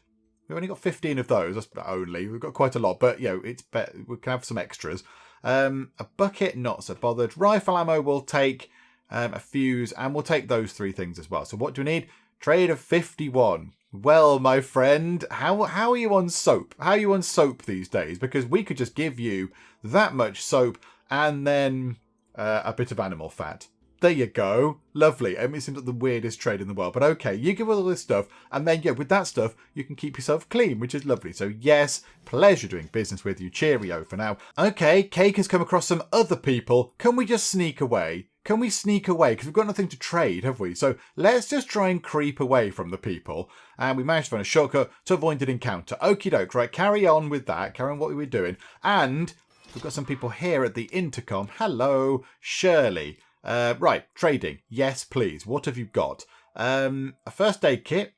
We've only got 15 of those. That's only. We've got quite a lot, but it's better. We can have some extras. A bucket, not so bothered. Rifle ammo, we'll take a fuse, and we'll take those 3 things as well. So what do we need? Trade of 51. Well, my friend, how are you on soap? How are you on soap these days? Because we could just give you that much soap and then a bit of animal fat. There you go. Lovely. It seems like the weirdest trade in the world. But okay, you give all this stuff, and then, with that stuff, you can keep yourself clean, which is lovely. So, yes, pleasure doing business with you. Cheerio for now. Okay, Cake has come across some other people. Can we just sneak away? Can we sneak away? Because we've got nothing to trade, have we? So, let's just try and creep away from the people. And we managed to find a shortcut to avoid an encounter. Okie doke. Right, carry on with that. Carry on what we were doing. And we've got some people here at the intercom. Hello, Shirley. Right, trading. Yes, please. What have you got? A first aid kit.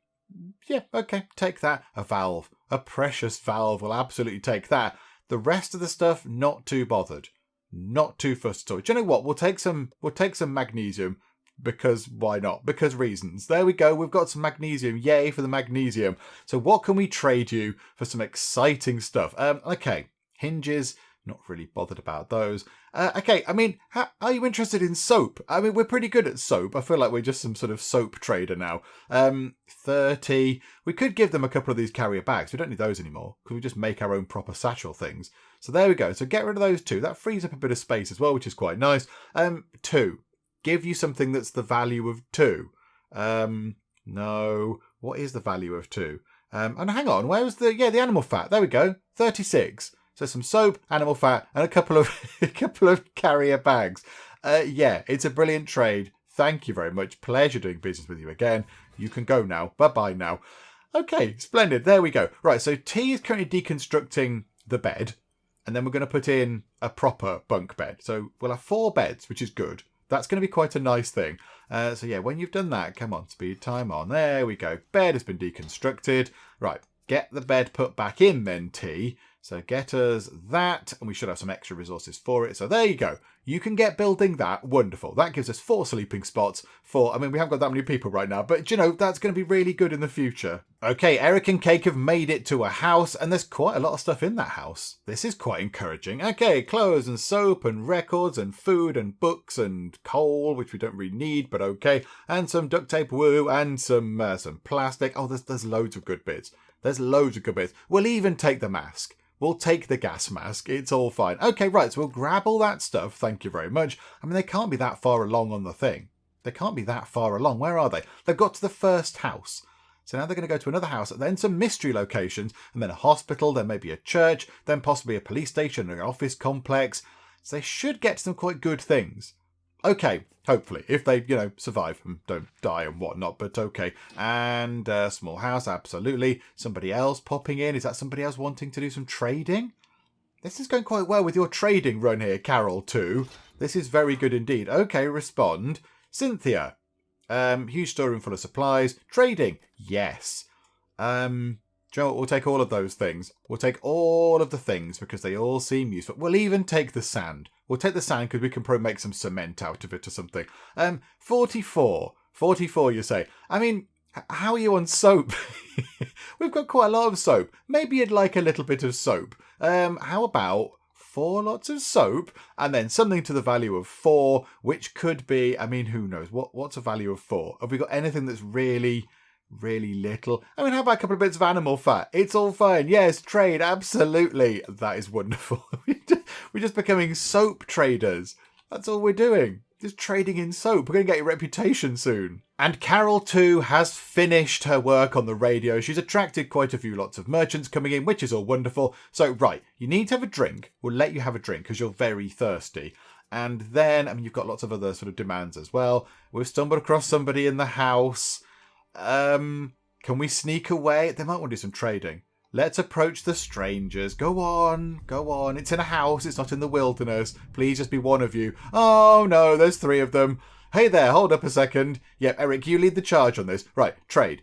Yeah, okay, take that. A valve. A precious valve. We'll absolutely take that. The rest of the stuff, not too bothered. Not too fussed at all. Do you know what? We'll take some magnesium. Because why not? Because reasons. There we go. We've got some magnesium. Yay for the magnesium. So what can we trade you for some exciting stuff? Okay. Hinges. Not really bothered about those. Okay, I mean, are you interested in soap? I mean, we're pretty good at soap. I feel like we're just some sort of soap trader now. 30. We could give them a couple of these carrier bags. We don't need those anymore because we just make our own proper satchel things. So there we go. So get rid of those 2. That frees up a bit of space as well, which is quite nice. 2. Give you something that's the value of 2. No. What is the value of 2? And hang on. Where was the animal fat? There we go. 36. So some soap, animal fat, and a couple of carrier bags. Yeah, it's a brilliant trade. Thank you very much. Pleasure doing business with you again. You can go now. Bye-bye now. Okay, splendid. There we go. Right, so T is currently deconstructing the bed, and then we're going to put in a proper bunk bed. So we'll have 4 beds, which is good. That's going to be quite a nice thing. So yeah, when you've done that, come on, speed time on. There we go. Bed has been deconstructed. Right, get the bed put back in then, T. So get us that, and we should have some extra resources for it. So there you go. You can get building that. Wonderful. That gives us 4 sleeping spots for, I mean, we haven't got that many people right now, but that's going to be really good in the future. Okay, Eric and Cake have made it to a house, and there's quite a lot of stuff in that house. This is quite encouraging. Okay, clothes and soap and records and food and books and coal, which we don't really need, but okay. And some duct tape, woo, and some plastic. Oh, there's loads of good bits. There's loads of good bits. We'll even take the mask. We'll take the gas mask. It's all fine. Okay, right, so we'll grab all that stuff. Thank you very much. I mean, they can't be that far along on the thing. They can't be that far along. Where are they? They've got to the first house. So now they're going to go to another house, then some mystery locations, and then a hospital, then maybe a church, then possibly a police station, an office complex. So they should get to some quite good things. Okay, hopefully, if they, survive and don't die and whatnot, but okay. And small house, absolutely. Somebody else popping in. Is that somebody else wanting to do some trading? This is going quite well with your trading run here, Carol, too. This is very good indeed. Okay, respond. Cynthia. Huge storeroom full of supplies. Trading. Yes. you know what? We'll take all of those things. We'll take all of the things because they all seem useful. We'll even take the sand. We'll take the sand because we can probably make some cement out of it or something. 44. 44, you say. I mean, how are you on soap? We've got quite a lot of soap. Maybe you'd like a little bit of soap. How about 4 lots of soap and then something to the value of 4, which could be, I mean, who knows? What's a value of 4? Have we got anything that's really little? I mean, how about a couple of bits of animal fat? It's all fine. Yes, trade, absolutely. That is wonderful. We're just becoming soap traders. That's all we're doing. Just trading in soap. We're going to get a reputation soon. And Carol, too, has finished her work on the radio. She's attracted quite a few lots of merchants coming in, which is all wonderful. So, right, you need to have a drink. We'll let you have a drink because you're very thirsty. And then, I mean, you've got lots of other sort of demands as well. We've stumbled across somebody in the house. Can we sneak away? They might want to do some trading. Let's approach the strangers. Go on. It's in a house. It's not in the wilderness. Please just be one of you. Oh, no, there's 3 of them. Hey there, hold up a second. Yep, Eric, you lead the charge on this. Right, trade.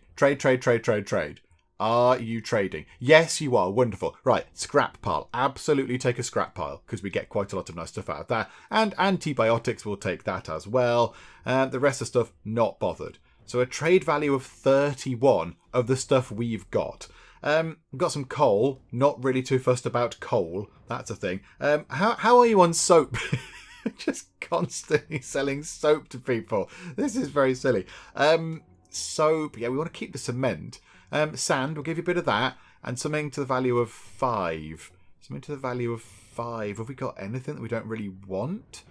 Are you trading? Yes, you are. Wonderful. Right, scrap pile. Absolutely take a scrap pile because we get quite a lot of nice stuff out of that. And antibiotics, will take that as well. The rest of the stuff, not bothered. So a trade value of 31 of the stuff we've got. We've got some coal. Not really too fussed about coal. That's a thing. How are you on soap? Just constantly selling soap to people. This is very silly. Soap. Yeah, we want to keep the cement. Sand. We'll give you a bit of that. And something to the value of 5. Something to the value of 5. Have we got anything that we don't really want?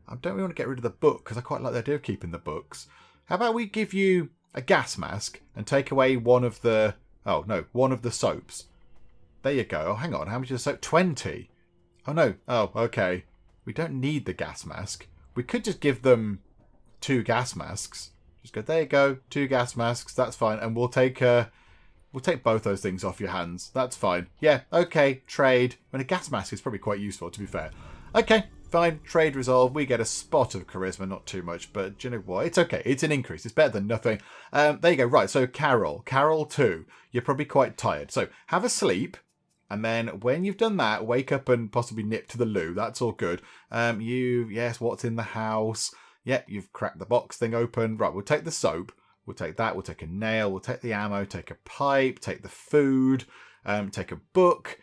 I don't really want to get rid of the book because I quite like the idea of keeping the books. How about we give you a gas mask and take away one of the... Oh, no, one of the soaps. There you go. Oh, hang on. How much is the soap? 20. Oh, no. Oh, okay. We don't need the gas mask. We could just give them 2 gas masks. Just go, there you go. 2 gas masks. That's fine. And we'll take both those things off your hands. That's fine. Yeah, okay. Trade. I mean, a gas mask is probably quite useful, to be fair. Okay, fine. Trade resolved. We get a spot of charisma. Not too much, but do you know what? It's okay. It's an increase. It's better than nothing. There you go. Right, so Carol 2. You're probably quite tired. So have a sleep. And then when you've done that, wake up and possibly nip to the loo. That's all good. Yes, what's in the house? Yep, you've cracked the box thing open. Right, we'll take the soap. We'll take that. We'll take a nail. We'll take the ammo. Take a pipe. Take the food. Take a book.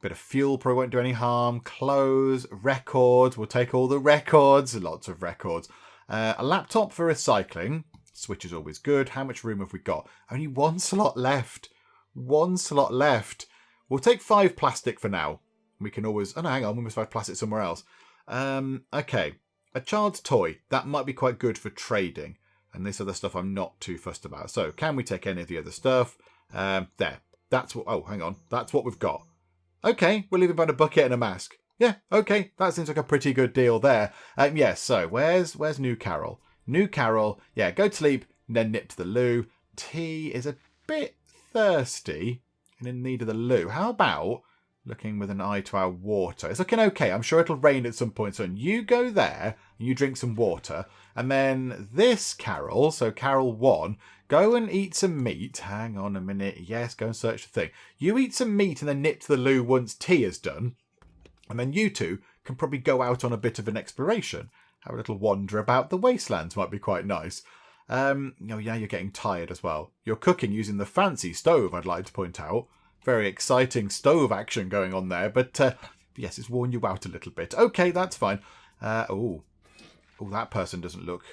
Bit of fuel probably won't do any harm. Clothes. Records. We'll take all the records. Lots of records. A laptop for recycling. Switch is always good. How much room have we got? Only 1 slot left. 1 slot left. We'll take 5 plastic for now. We can always... Oh, no, hang on. We must have plastic somewhere else. Okay. A child's toy. That might be quite good for trading. And this other stuff I'm not too fussed about. So, can we take any of the other stuff? There. That's what... Oh, hang on. That's what we've got. Okay. We'll leave him behind a bucket and a mask. Yeah, okay. That seems like a pretty good deal there. Yes, so where's New Carol? New Carol. Yeah, go to sleep and then nip to the loo. Tea is a bit thirsty and in need of the loo. How about looking with an eye to our water? It's looking okay. I'm sure it'll rain at some point soon. You go there and you drink some water. And then this Carol, so Carol 1, go and eat some meat. Hang on a minute. Yes, go and search the thing. You eat some meat and then nip to the loo once tea is done. And then you 2 can probably go out on a bit of an exploration. Have a little wander about the wastelands. Might be quite nice. Yeah, you're getting tired as well. You're cooking using the fancy stove, I'd like to point out. Very exciting stove action going on there. But yes, it's worn you out a little bit. Okay, that's fine. Oh, that person doesn't look...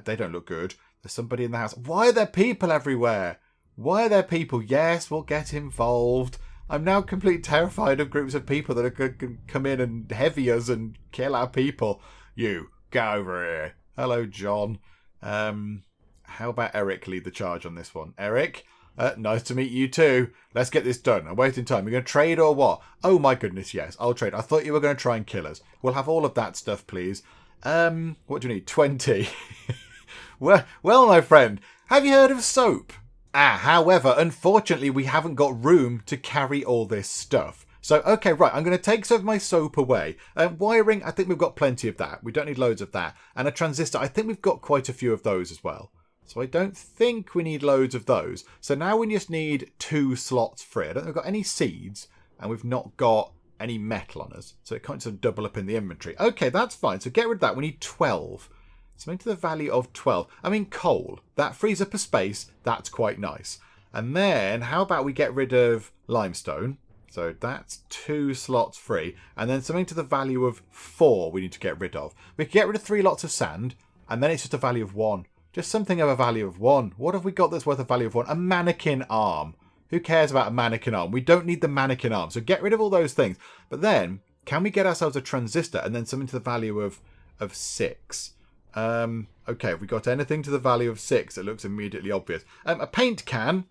They don't look good. There's somebody in the house. Why are there people everywhere? Why are there people? Yes, we'll get involved. I'm now completely terrified of groups of people that are going to come in and heavy us and kill our people. You, get over here. Hello, John. How about Eric lead the charge on this one? Eric, nice to meet you too. Let's get this done. I'm wasting time. You're going to trade or what? Oh my goodness, yes, I'll trade. I thought you were going to try and kill us. We'll have all of that stuff, please. What do you need? 20. Well, my friend, have you heard of soap? However, unfortunately, we haven't got room to carry all this stuff. So, okay, right, I'm going to take some of my soap away. Wiring, I think we've got plenty of that. We don't need loads of that. And a transistor, I think we've got quite a few of those as well. So I don't think we need loads of those. So now we just need 2 slots free. I don't think we've got any seeds, and we've not got any metal on us. So it can't sort of double up in the inventory. Okay, that's fine. So get rid of that. We need 12. Something to the value of 12. I mean, coal. That frees up a space. That's quite nice. And then, how about we get rid of limestone? So that's 2 slots free. And then something to the value of 4 we need to get rid of. We can get rid of 3 lots of sand. And then it's just a value of 1. Just something of a value of 1. What have we got that's worth a value of 1? A mannequin arm. Who cares about a mannequin arm? We don't need the mannequin arm. So get rid of all those things. But then, can we get ourselves a transistor and then something to the value of 6? Okay, have we got anything to the value of 6? It looks immediately obvious. A paint can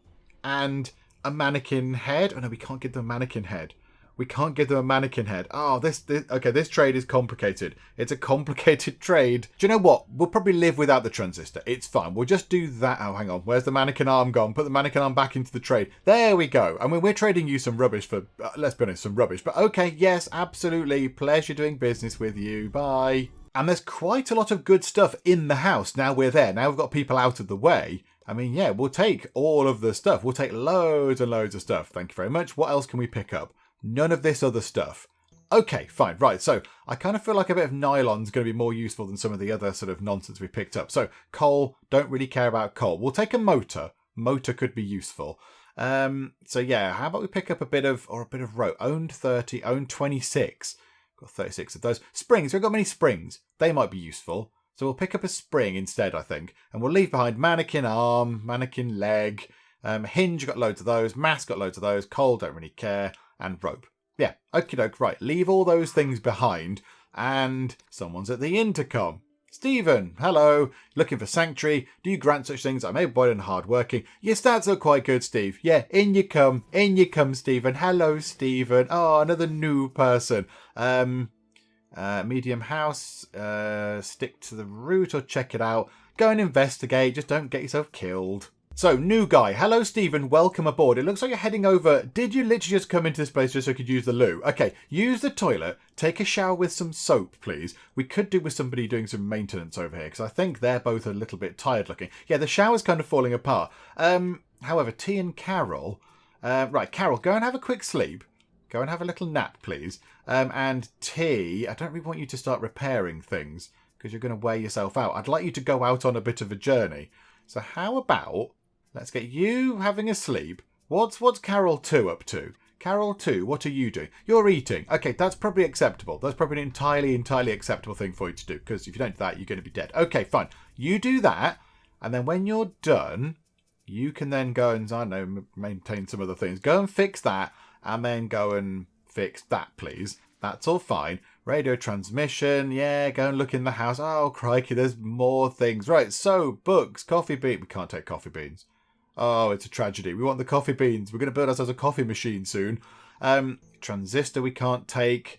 and a mannequin head. Oh no, we can't give them a mannequin head. We can't give them a mannequin head. Oh, this trade is complicated. It's a complicated trade. Do you know what? We'll probably live without the transistor. It's fine. We'll just do that. Oh, hang on. Where's the mannequin arm gone? Put the mannequin arm back into the trade. There we go. I mean, we're trading you some rubbish for, let's be honest, some rubbish. But okay, yes, absolutely. Pleasure doing business with you. Bye. And there's quite a lot of good stuff in the house. Now we're there. Now we've got people out of the way. I mean, yeah, we'll take all of the stuff. We'll take loads and loads of stuff. Thank you very much. What else can we pick up? None of this other stuff. Okay, fine. Right, so I kind of feel like a bit of nylon's going to be more useful than some of the other sort of nonsense we picked up. So coal, don't really care about coal. We'll take a motor. Motor could be useful. So yeah, how about we pick up a bit of rope? Owned 30, owned 26. Got 36 of those. Springs, we've got many springs. They might be useful. So we'll pick up a spring instead, I think. And we'll leave behind mannequin arm, mannequin leg, hinge, got loads of those. Mass, got loads of those. Coal, don't really care. And rope. Yeah, okie doke, right. Leave all those things behind. And someone's at the intercom. Stephen, hello. Looking for sanctuary. Do you grant such things? I'm able-bodied and hard-working. Your stats are quite good, Steve. Yeah, in you come. In you come, Stephen. Hello, Stephen. Oh, another new person. Medium house. Stick to the route or check it out. Go and investigate. Just don't get yourself killed. So, new guy. Hello, Stephen. Welcome aboard. It looks like you're heading over. Did you literally just come into this place just so you could use the loo? Okay, use the toilet. Take a shower with some soap, please. We could do with somebody doing some maintenance over here, because I think they're both a little bit tired looking. Yeah, the shower's kind of falling apart. However, T and Carol... right, Carol, go and have a quick sleep. Go and have a little nap, please. And T, I don't really want you to start repairing things, because you're going to wear yourself out. I'd like you to go out on a bit of a journey. So how about... let's get you having a sleep. What's Carol 2 up to? Carol 2, what are you doing? You're eating. Okay, that's probably acceptable. That's probably an entirely acceptable thing for you to do. Because if you don't do that, you're going to be dead. Okay, fine. You do that. And then when you're done, you can then go and, I don't know, maintain some other things. Go and fix that. And then go and fix that, please. That's all fine. Radio transmission. Yeah, go and look in the house. Oh, crikey, there's more things. Right, so, books, coffee bean. We can't take coffee beans. Oh, it's a tragedy. We want the coffee beans. We're going to build ourselves a coffee machine soon. Transistor we can't take.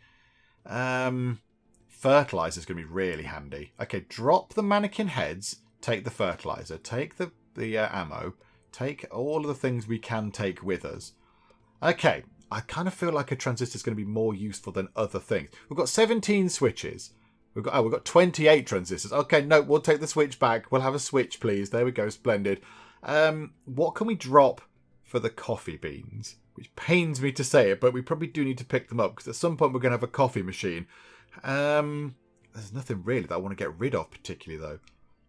Fertilizer's going to be really handy. Okay, drop the mannequin heads. Take the fertilizer. Take the ammo. Take all of the things we can take with us. Okay, I kind of feel like a transistor is going to be more useful than other things. We've got 17 switches. We've got 28 transistors. Okay, no, we'll take the switch back. We'll have a switch, please. There we go, splendid. What can we drop for the coffee beans? Which pains me to say it, but we probably do need to pick them up, because at some point we're going to have a coffee machine. There's nothing really that I want to get rid of particularly, though.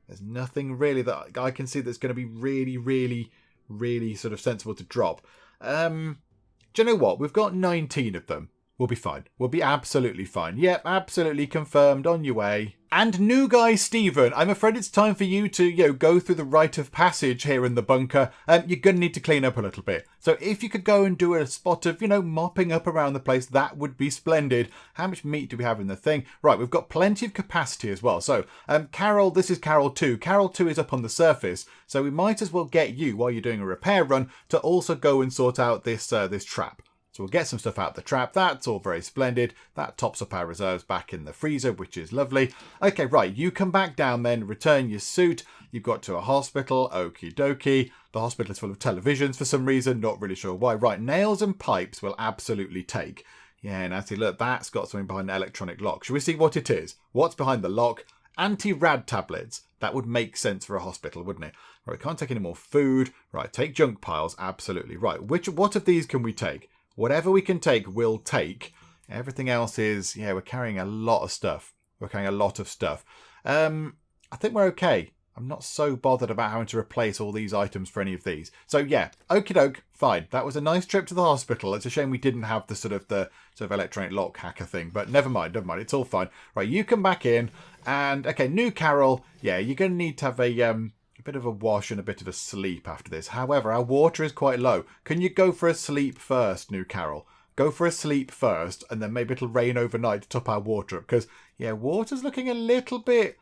There's nothing really that I can see that's going to be really, really, really sort of sensible to drop. Do you know what? We've got 19 of them. We'll be fine. We'll be absolutely fine. Yep, absolutely confirmed. On your way. And new guy Stephen, I'm afraid it's time for you to, go through the rite of passage here in the bunker. You're going to need to clean up a little bit. So if you could go and do a spot of, mopping up around the place, that would be splendid. How much meat do we have in the thing? Right, we've got plenty of capacity as well. So, Carol, this is Carol 2. Carol 2 is up on the surface. So we might as well get you, while you're doing a repair run, to also go and sort out this trap. So we'll get some stuff out of the trap. That's all very splendid. That tops up our reserves back in the freezer, which is lovely. Okay, right. You come back down then, return your suit. You've got to a hospital. Okie dokie. The hospital is full of televisions for some reason. Not really sure why. Right, nails and pipes will absolutely take. Yeah, Natty, look, that's got something behind the electronic lock. Shall we see what it is? What's behind the lock? Anti-rad tablets. That would make sense for a hospital, wouldn't it? Right, can't take any more food. Right, take junk piles. Absolutely. Right, what of these can we take? Whatever we can take, we'll take. Everything else is, yeah, we're carrying a lot of stuff. We're carrying a lot of stuff. I think we're okay. I'm not so bothered about having to replace all these items for any of these. So yeah, okie doke, fine. That was a nice trip to the hospital. It's a shame we didn't have the sort of electronic lock hacker thing, but never mind. It's all fine. Right, you come back in, and okay, new Carol. Yeah, you're going to need to have a bit of a wash and a bit of a sleep after this. However, our water is quite low. Can you go for a sleep first, new Carol? Go for a sleep first, and then maybe it'll rain overnight to top our water up. Because yeah, water's looking a little bit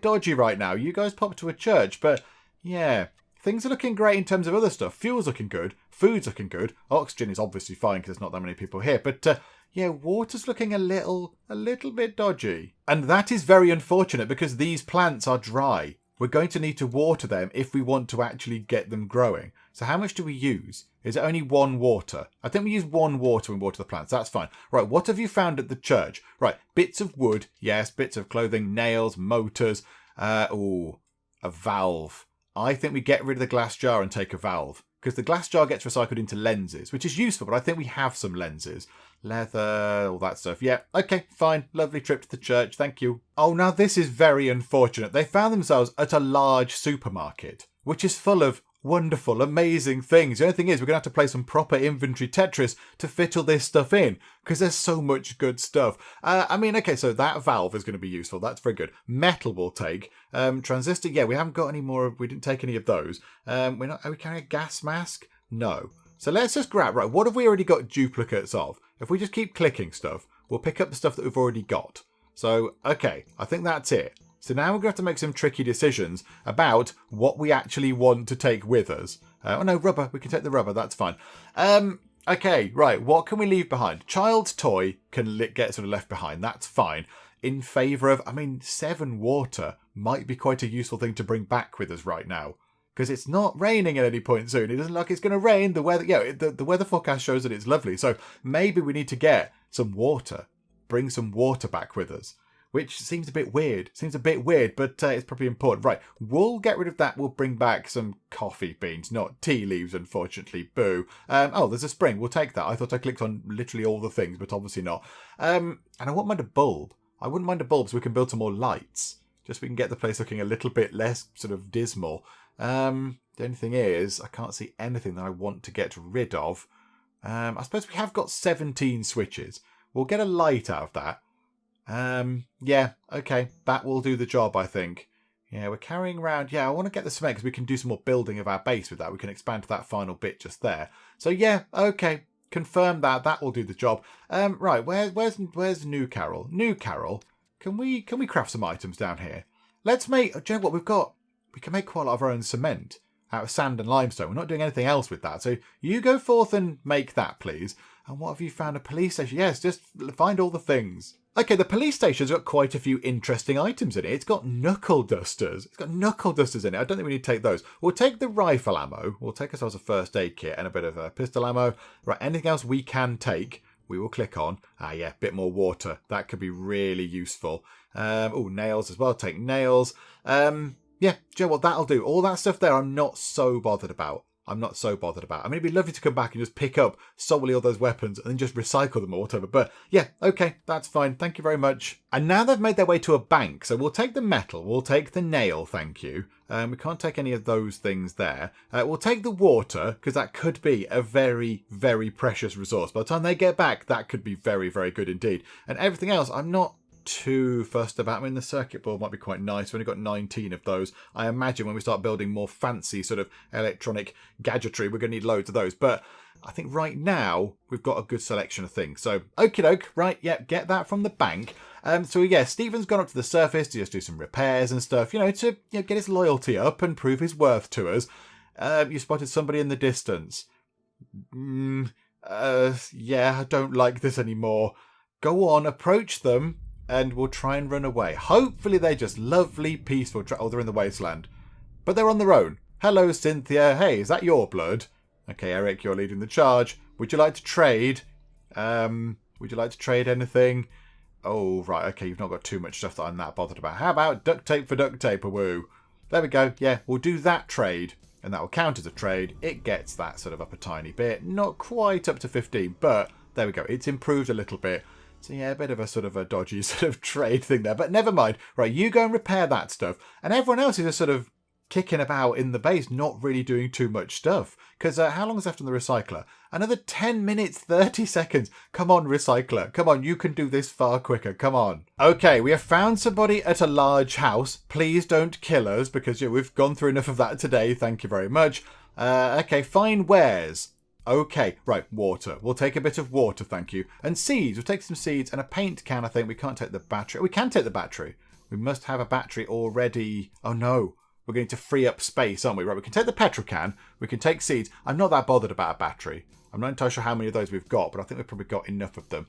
dodgy right now. You guys popped to a church, but yeah, things are looking great in terms of other stuff. Fuel's looking good. Food's looking good. Oxygen is obviously fine because there's not that many people here. But yeah, water's looking a little bit dodgy. And that is very unfortunate because these plants are dry. We're going to need to water them if we want to actually get them growing. So how much do we use? Is it only 1 water? I think we use 1 water when we water the plants. That's fine. Right, what have you found at the church? Right, bits of wood. Yes, bits of clothing, nails, motors. A valve. I think we get rid of the glass jar and take a valve. Because the glass jar gets recycled into lenses, which is useful, but I think we have some lenses. Leather, all that stuff. Yeah, okay, fine. Lovely trip to the church. Thank you. Oh, now this is very unfortunate. They found themselves at a large supermarket, which is full of wonderful, amazing things. The only thing is we're going to have to play some proper inventory Tetris to fit all this stuff in, because there's so much good stuff. Okay, so that valve is going to be useful. That's very good. Metal we'll take. Transistor, yeah, we haven't got any more. We didn't take any of those. Are we carrying a gas mask? No. So let's just grab, right, what have we already got duplicates of? If we just keep clicking stuff, we'll pick up the stuff that we've already got. So, okay, I think that's it. So now we're going to have to make some tricky decisions about what we actually want to take with us. Oh no, rubber. We can take the rubber. That's fine. Okay, right. What can we leave behind? Child's toy can get sort of left behind. That's fine. In favour of, 7 water might be quite a useful thing to bring back with us right now. Because it's not raining at any point soon. It doesn't look like it's going to rain. The weather, the weather forecast shows that it's lovely. So maybe we need to get some water. Bring some water back with us. Which seems a bit weird. But it's probably important. Right, we'll get rid of that. We'll bring back some coffee beans, not tea leaves, unfortunately. Boo. There's a spring. We'll take that. I thought I clicked on literally all the things, but obviously not. And I wouldn't mind a bulb. I wouldn't mind a bulb so we can build some more lights. Just so we can get the place looking a little bit less sort of dismal. The only thing is, I can't see anything that I want to get rid of. I suppose we have got 17 switches. We'll get a light out of that. Yeah, okay, that will do the job, I think. Yeah, we're carrying around, I want to get the cement because we can do some more building of our base with that. We can expand to that final bit just there. So yeah, okay, confirm that will do the job. Right, where's New Carol? New Carol, can we craft some items down here? Let's make, do you know what we've got? We can make quite a lot of our own cement out of sand and limestone. We're not doing anything else with that. So you go forth and make that, please. And what have you found? A police station? Yes, just find all the things. Okay, the police station's got quite a few interesting items in it. It's got knuckle dusters. It's got knuckle dusters in it. I don't think we need to take those. We'll take the rifle ammo. We'll take ourselves a first aid kit and a bit of pistol ammo. Right, anything else we can take, we will click on. Bit more water. That could be really useful. Nails as well. Take nails. Do you know what? That'll do. All that stuff there, I'm not so bothered about. It'd be lovely to come back and just pick up solely all those weapons and then just recycle them or whatever. But yeah, okay, that's fine. Thank you very much. And now they've made their way to a bank. So we'll take the metal. We'll take the nail, thank you. We can't take any of those things there. We'll take the water, because that could be a very, very precious resource. By the time they get back, that could be very, very good indeed. And everything else, I'm not too fussed about. The circuit board might be quite nice. We've only got 19 of those. I imagine when we start building more fancy sort of electronic gadgetry, we're going to need loads of those. But I think right now we've got a good selection of things. So, okie doke, right, get that from the bank. Stephen's gone up to the surface to just do some repairs and stuff, to get his loyalty up and prove his worth to us. You spotted somebody in the distance. I don't like this anymore. Go on, approach them. And we'll try and run away. Hopefully they're just lovely, peaceful. They're in the wasteland. But they're on their own. Hello, Cynthia. Hey, is that your blood? Okay, Eric, you're leading the charge. Would you like to trade? Would you like to trade anything? Oh, right. Okay, you've not got too much stuff that I'm that bothered about. How about duct tape for duct tape? Woo. There we go. Yeah, we'll do that trade. And that will count as a trade. It gets that sort of up a tiny bit. Not quite up to 15, but there we go. It's improved a little bit. So yeah, a bit of a sort of a dodgy sort of trade thing there. But never mind. Right, you go and repair that stuff. And everyone else is just sort of kicking about in the base, not really doing too much stuff. Because how long is left on the recycler? Another 10 minutes, 30 seconds. Come on, recycler. Come on, you can do this far quicker. Come on. Okay, we have found somebody at a large house. Please don't kill us, because we've gone through enough of that today. Thank you very much. Okay, fine wares. Okay, right, water. We'll take a bit of water, thank you. And seeds. We'll take some seeds and a paint can, I think. We can't take the battery. We can take the battery. We must have a battery already. Oh, no. We're going to free up space, aren't we? Right, we can take the petrol can. We can take seeds. I'm not that bothered about a battery. I'm not entirely sure how many of those we've got, but I think we've probably got enough of them.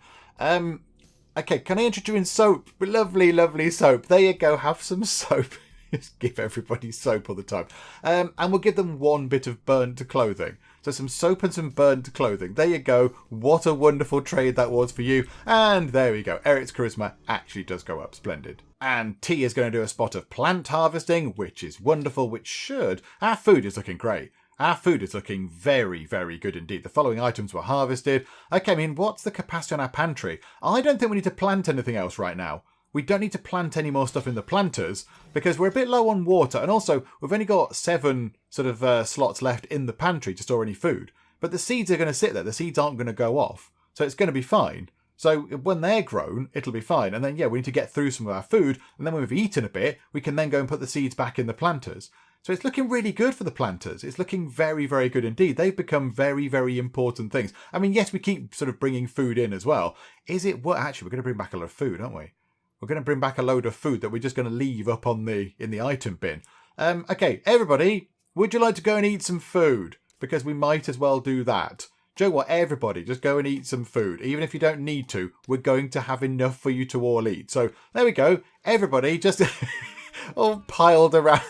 Okay, can I interest you in soap? Lovely, lovely soap. There you go. Have some soap. Just give everybody soap all the time. And we'll give them one bit of burnt clothing. So some soap and some burnt clothing. There you go. What a wonderful trade that was for you. And there we go. Eric's charisma actually does go up. Splendid. And T is going to do a spot of plant harvesting, which is wonderful, which should. Our food is looking great. Our food is looking very, very good indeed. The following items were harvested. Okay, I mean, what's the capacity on our pantry? I don't think we need to plant anything else right now. We don't need to plant any more stuff in the planters because we're a bit low on water. And also, we've only got 7 sort of slots left in the pantry to store any food. But the seeds are going to sit there. The seeds aren't going to go off. So it's going to be fine. So when they're grown, it'll be fine. And then, yeah, we need to get through some of our food. And then when we've eaten a bit, we can then go and put the seeds back in the planters. So it's looking really good for the planters. It's looking very, very good indeed. They've become very, very important things. I mean, yes, we keep sort of bringing food in as well. Is it what? Actually, we're going to bring back a lot of food, aren't we? We're going to bring back a load of food that we're just going to leave up on in the item bin. Okay, everybody, would you like to go and eat some food? Because we might as well do that. Do you know what? Everybody, just go and eat some food. Even if you don't need to, we're going to have enough for you to all eat. So there we go. Everybody just all piled around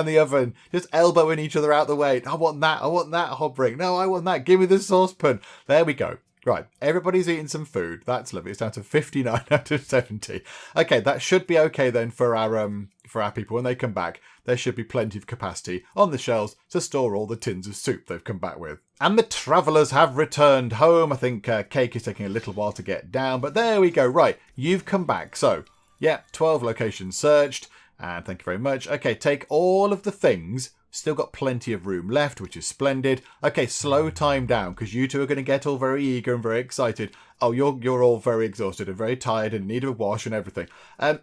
the oven, just elbowing each other out the way. I want that Hobring. No, I want that. Give me the saucepan. There we go. Right, everybody's eating some food. That's lovely. It's down to 59 out of 70. Okay, that should be okay then for our people when they come back. There should be plenty of capacity on the shelves to store all the tins of soup they've come back with. And the travellers have returned home. I think Cake is taking a little while to get down, but there we go. Right, you've come back. So, yeah, 12 locations searched. And thank you very much. Okay, take all of the things. Still got plenty of room left, which is splendid. Okay, slow time down, because you two are going to get all very eager and very excited. Oh, you're all very exhausted and very tired and in need of a wash and everything.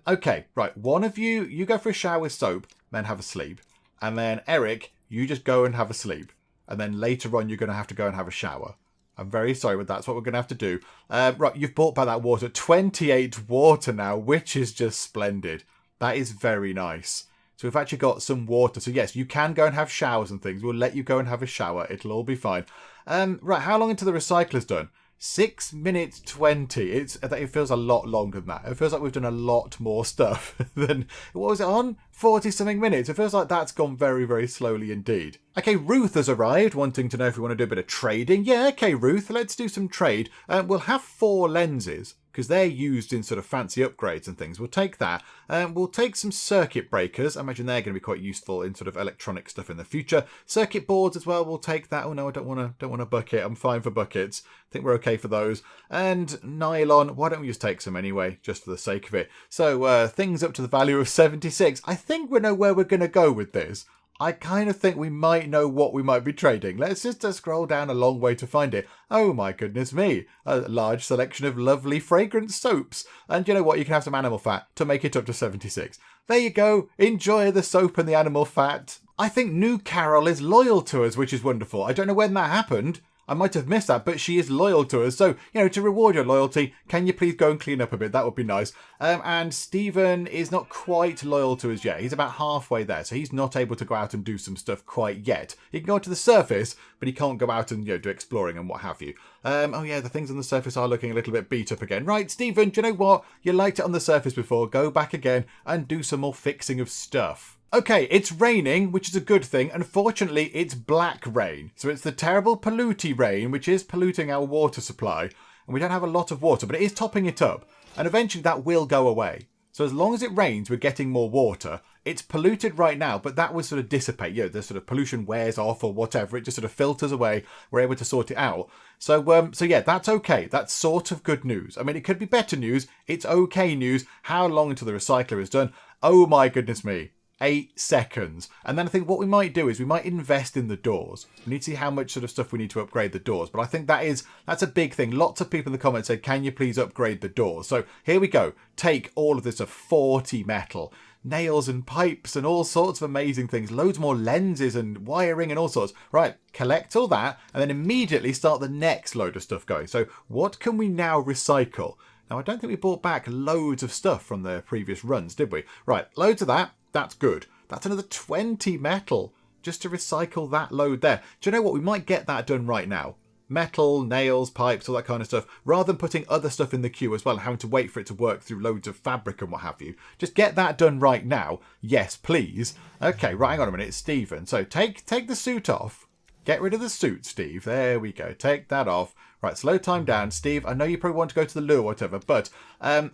Okay, right. One of you go for a shower with soap, then have a sleep. And then Eric, you just go and have a sleep. And then later on, you're going to have to go and have a shower. I'm very sorry, but that's what we're going to have to do. Right, you've bought by that water. 28 water now, which is just splendid. That is very nice. So we've actually got some water. So yes, you can go and have showers and things. We'll let you go and have a shower. It'll all be fine. Right, how long until the recycler's done? 6 minutes 20. It feels a lot longer than that. It feels like we've done a lot more stuff than, what was it on? 40 something minutes. It feels like that's gone very, very slowly indeed. Okay, Ruth has arrived, wanting to know if we want to do a bit of trading. Yeah, okay, Ruth, let's do some trade. We'll have 4 lenses, because they're used in sort of fancy upgrades and things. We'll take that. We'll take some circuit breakers. I imagine they're going to be quite useful in sort of electronic stuff in the future. Circuit boards as well. We'll take that. Oh no, I don't want a bucket. I'm fine for buckets. I think we're okay for those. And nylon. Why don't we just take some anyway, just for the sake of it? So things up to the value of 76. I think we know where we're going to go with this. I kind of think we might know what we might be trading. Let's just scroll down a long way to find it. Oh my goodness me. A large selection of lovely fragrant soaps. And you know what? You can have some animal fat to make it up to 76. There you go. Enjoy the soap and the animal fat. I think New Carol is loyal to us, which is wonderful. I don't know when that happened. I might have missed that, but she is loyal to us. So, to reward your loyalty, can you please go and clean up a bit? That would be nice. And Stephen is not quite loyal to us yet. He's about halfway there, so he's not able to go out and do some stuff quite yet. He can go to the surface, but he can't go out and do exploring and what have you. Oh yeah, the things on the surface are looking a little bit beat up again. Right, Stephen, do you know what? You liked it on the surface before. Go back again and do some more fixing of stuff. Okay, it's raining, which is a good thing. Unfortunately, it's black rain. So it's the terrible polluty rain, which is polluting our water supply. and we don't have a lot of water, but it is topping it up. And eventually that will go away. So as long as it rains, we're getting more water. It's polluted right now, but that will sort of dissipate. You know, the sort of pollution wears off or whatever. It just sort of filters away. We're able to sort it out. So yeah, that's okay. That's sort of good news. I mean, it could be better news. It's okay news. How long until the recycler is done? Oh my goodness me. 8 seconds. And then I think what we might do is we might invest in the doors. We need to see how much sort of stuff we need to upgrade the doors. But I think that's a big thing. Lots of people in the comments said, can you please upgrade the doors? So here we go. Take all of this of 40 metal. Nails and pipes and all sorts of amazing things. Loads more lenses and wiring and all sorts. Right, collect all that and then immediately start the next load of stuff going. So what can we now recycle? Now, I don't think we brought back loads of stuff from the previous runs, did we? Right, loads of that. That's good. That's another 20 metal just to recycle that load there. Do you know what? We might get that done right now. Metal, nails, pipes, all that kind of stuff. Rather than putting other stuff in the queue as well and having to wait for it to work through loads of fabric and what have you. Just get that done right now. Yes, please. Okay, right, hang on a minute. Stephen. So take the suit off. Get rid of the suit, Steve. There we go. Take that off. Right, slow time down. Steve, I know you probably want to go to the loo or whatever, but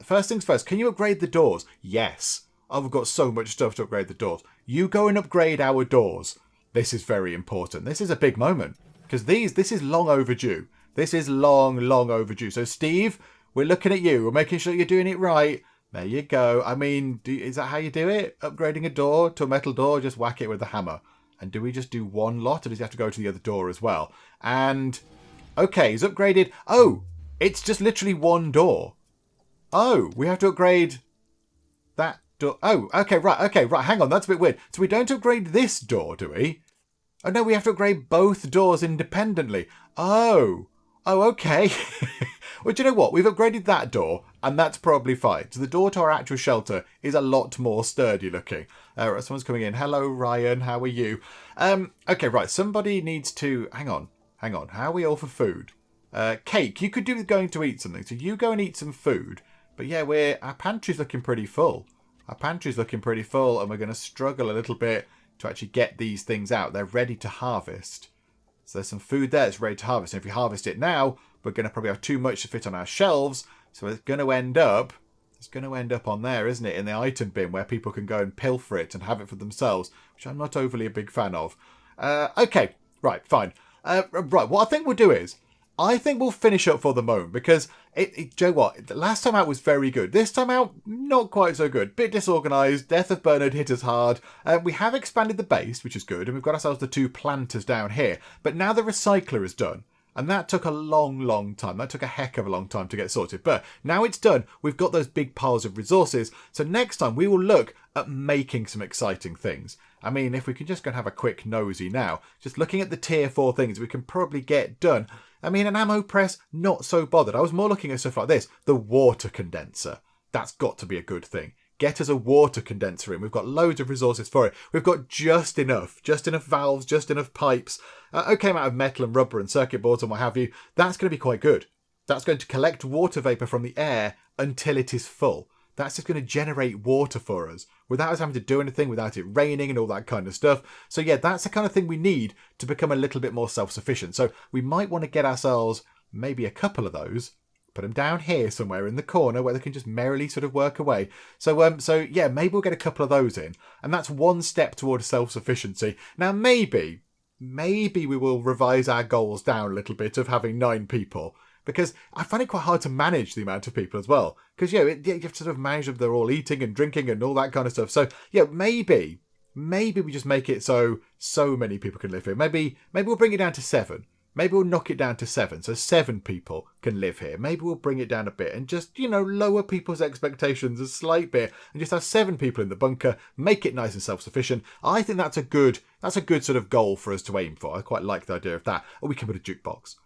first things first, can you upgrade the doors? Yes. I've got so much stuff to upgrade the doors. You go and upgrade our doors. This is very important. This is a big moment because this is long overdue. This is long overdue. So Steve, we're looking at you. We're making sure you're doing it right. There you go. I mean, is that how you do it? Upgrading a door to a metal door, just whack it with a hammer. And do we just do one lot or does he have to go to the other door as well? And okay, he's upgraded. Oh, it's just literally one door. Oh, we have to upgrade that door. Oh, okay, right, hang on, that's a bit weird. So we don't upgrade this door, do we? Oh no, we have to upgrade both doors independently. Oh, okay. Well, do you know what? We've upgraded that door, and that's probably fine. So the door to our actual shelter is a lot more sturdy looking. Right, someone's coming in. Hello, Ryan, how are you? Okay, right, somebody needs to... Hang on. How are we all for food? Cake, you could do with going to eat something. So you go and eat some food. But yeah, our pantry's looking pretty full. And we're going to struggle a little bit to actually get these things out. They're ready to harvest. So there's some food there that's ready to harvest. And if we harvest it now, we're going to probably have too much to fit on our shelves. So it's going to end up on there, isn't it? In the item bin where people can go and pilfer it and have it for themselves, which I'm not overly a big fan of. Okay, right, fine. Right, what I think we'll do is, I think we'll finish up for the moment because, do you know what? The last time out was very good. This time out, not quite so good. Bit disorganised. Death of Bernard hit us hard. We have expanded the base, which is good. And we've got ourselves the 2 planters down here. But now the recycler is done. And that took a long time. That took a heck of a long time to get sorted. But now it's done. We've got those big piles of resources. So next time we will look at making some exciting things. I mean, if we can just go and have a quick nosy now. Just looking at the tier 4 things we can probably get done. I mean, an ammo press, not so bothered. I was more looking at stuff like this. The water condenser. That's got to be a good thing. Get us a water condenser in. We've got loads of resources for it. We've got just enough valves, just enough pipes, okay amount of metal and rubber and circuit boards and what have you. That's going to be quite good. That's going to collect water vapour from the air until it is full. That's just going to generate water for us without us having to do anything, without it raining and all that kind of stuff. So yeah, that's the kind of thing we need to become a little bit more self-sufficient. So we might want to get ourselves maybe a couple of those, put them down here somewhere in the corner where they can just merrily sort of work away. So yeah, maybe we'll get a couple of those in. And that's one step towards self-sufficiency. Now maybe we will revise our goals down a little bit of having 9 people. Because I find it quite hard to manage the amount of people as well. Because, you have to sort of manage if they're all eating and drinking and all that kind of stuff. So, yeah, maybe we just make it so many people can live here. Maybe we'll bring it down to 7. Maybe we'll knock it down to 7. So 7 people can live here. Maybe we'll bring it down a bit and just, lower people's expectations a slight bit and just have 7 people in the bunker, make it nice and self-sufficient. I think that's a good sort of goal for us to aim for. I quite like the idea of that. Or we can put a jukebox.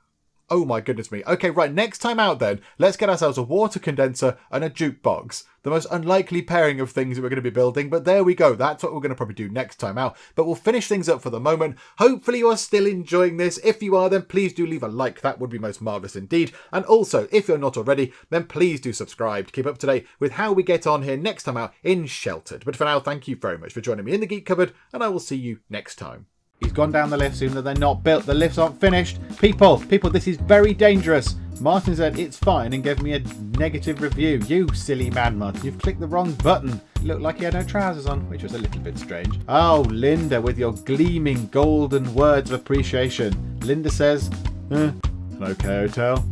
Oh my goodness me. Okay, right, next time out then, let's get ourselves a water condenser and a jukebox. The most unlikely pairing of things that we're going to be building, but there we go. That's what we're going to probably do next time out. But we'll finish things up for the moment. Hopefully you are still enjoying this. If you are, then please do leave a like. That would be most marvellous indeed. And also, if you're not already, then please do subscribe to keep up to date with how we get on here next time out in Sheltered. But for now, thank you very much for joining me in the Geek Cupboard, and I will see you next time. He's gone down the lifts even though they're not built. The lifts aren't finished. People, this is very dangerous. Martin said, it's fine, and gave me a negative review. You silly man, Martin, you've clicked the wrong button. It looked like he had no trousers on, which was a little bit strange. Oh, Linda, with your gleaming golden words of appreciation. Linda says, an okay hotel.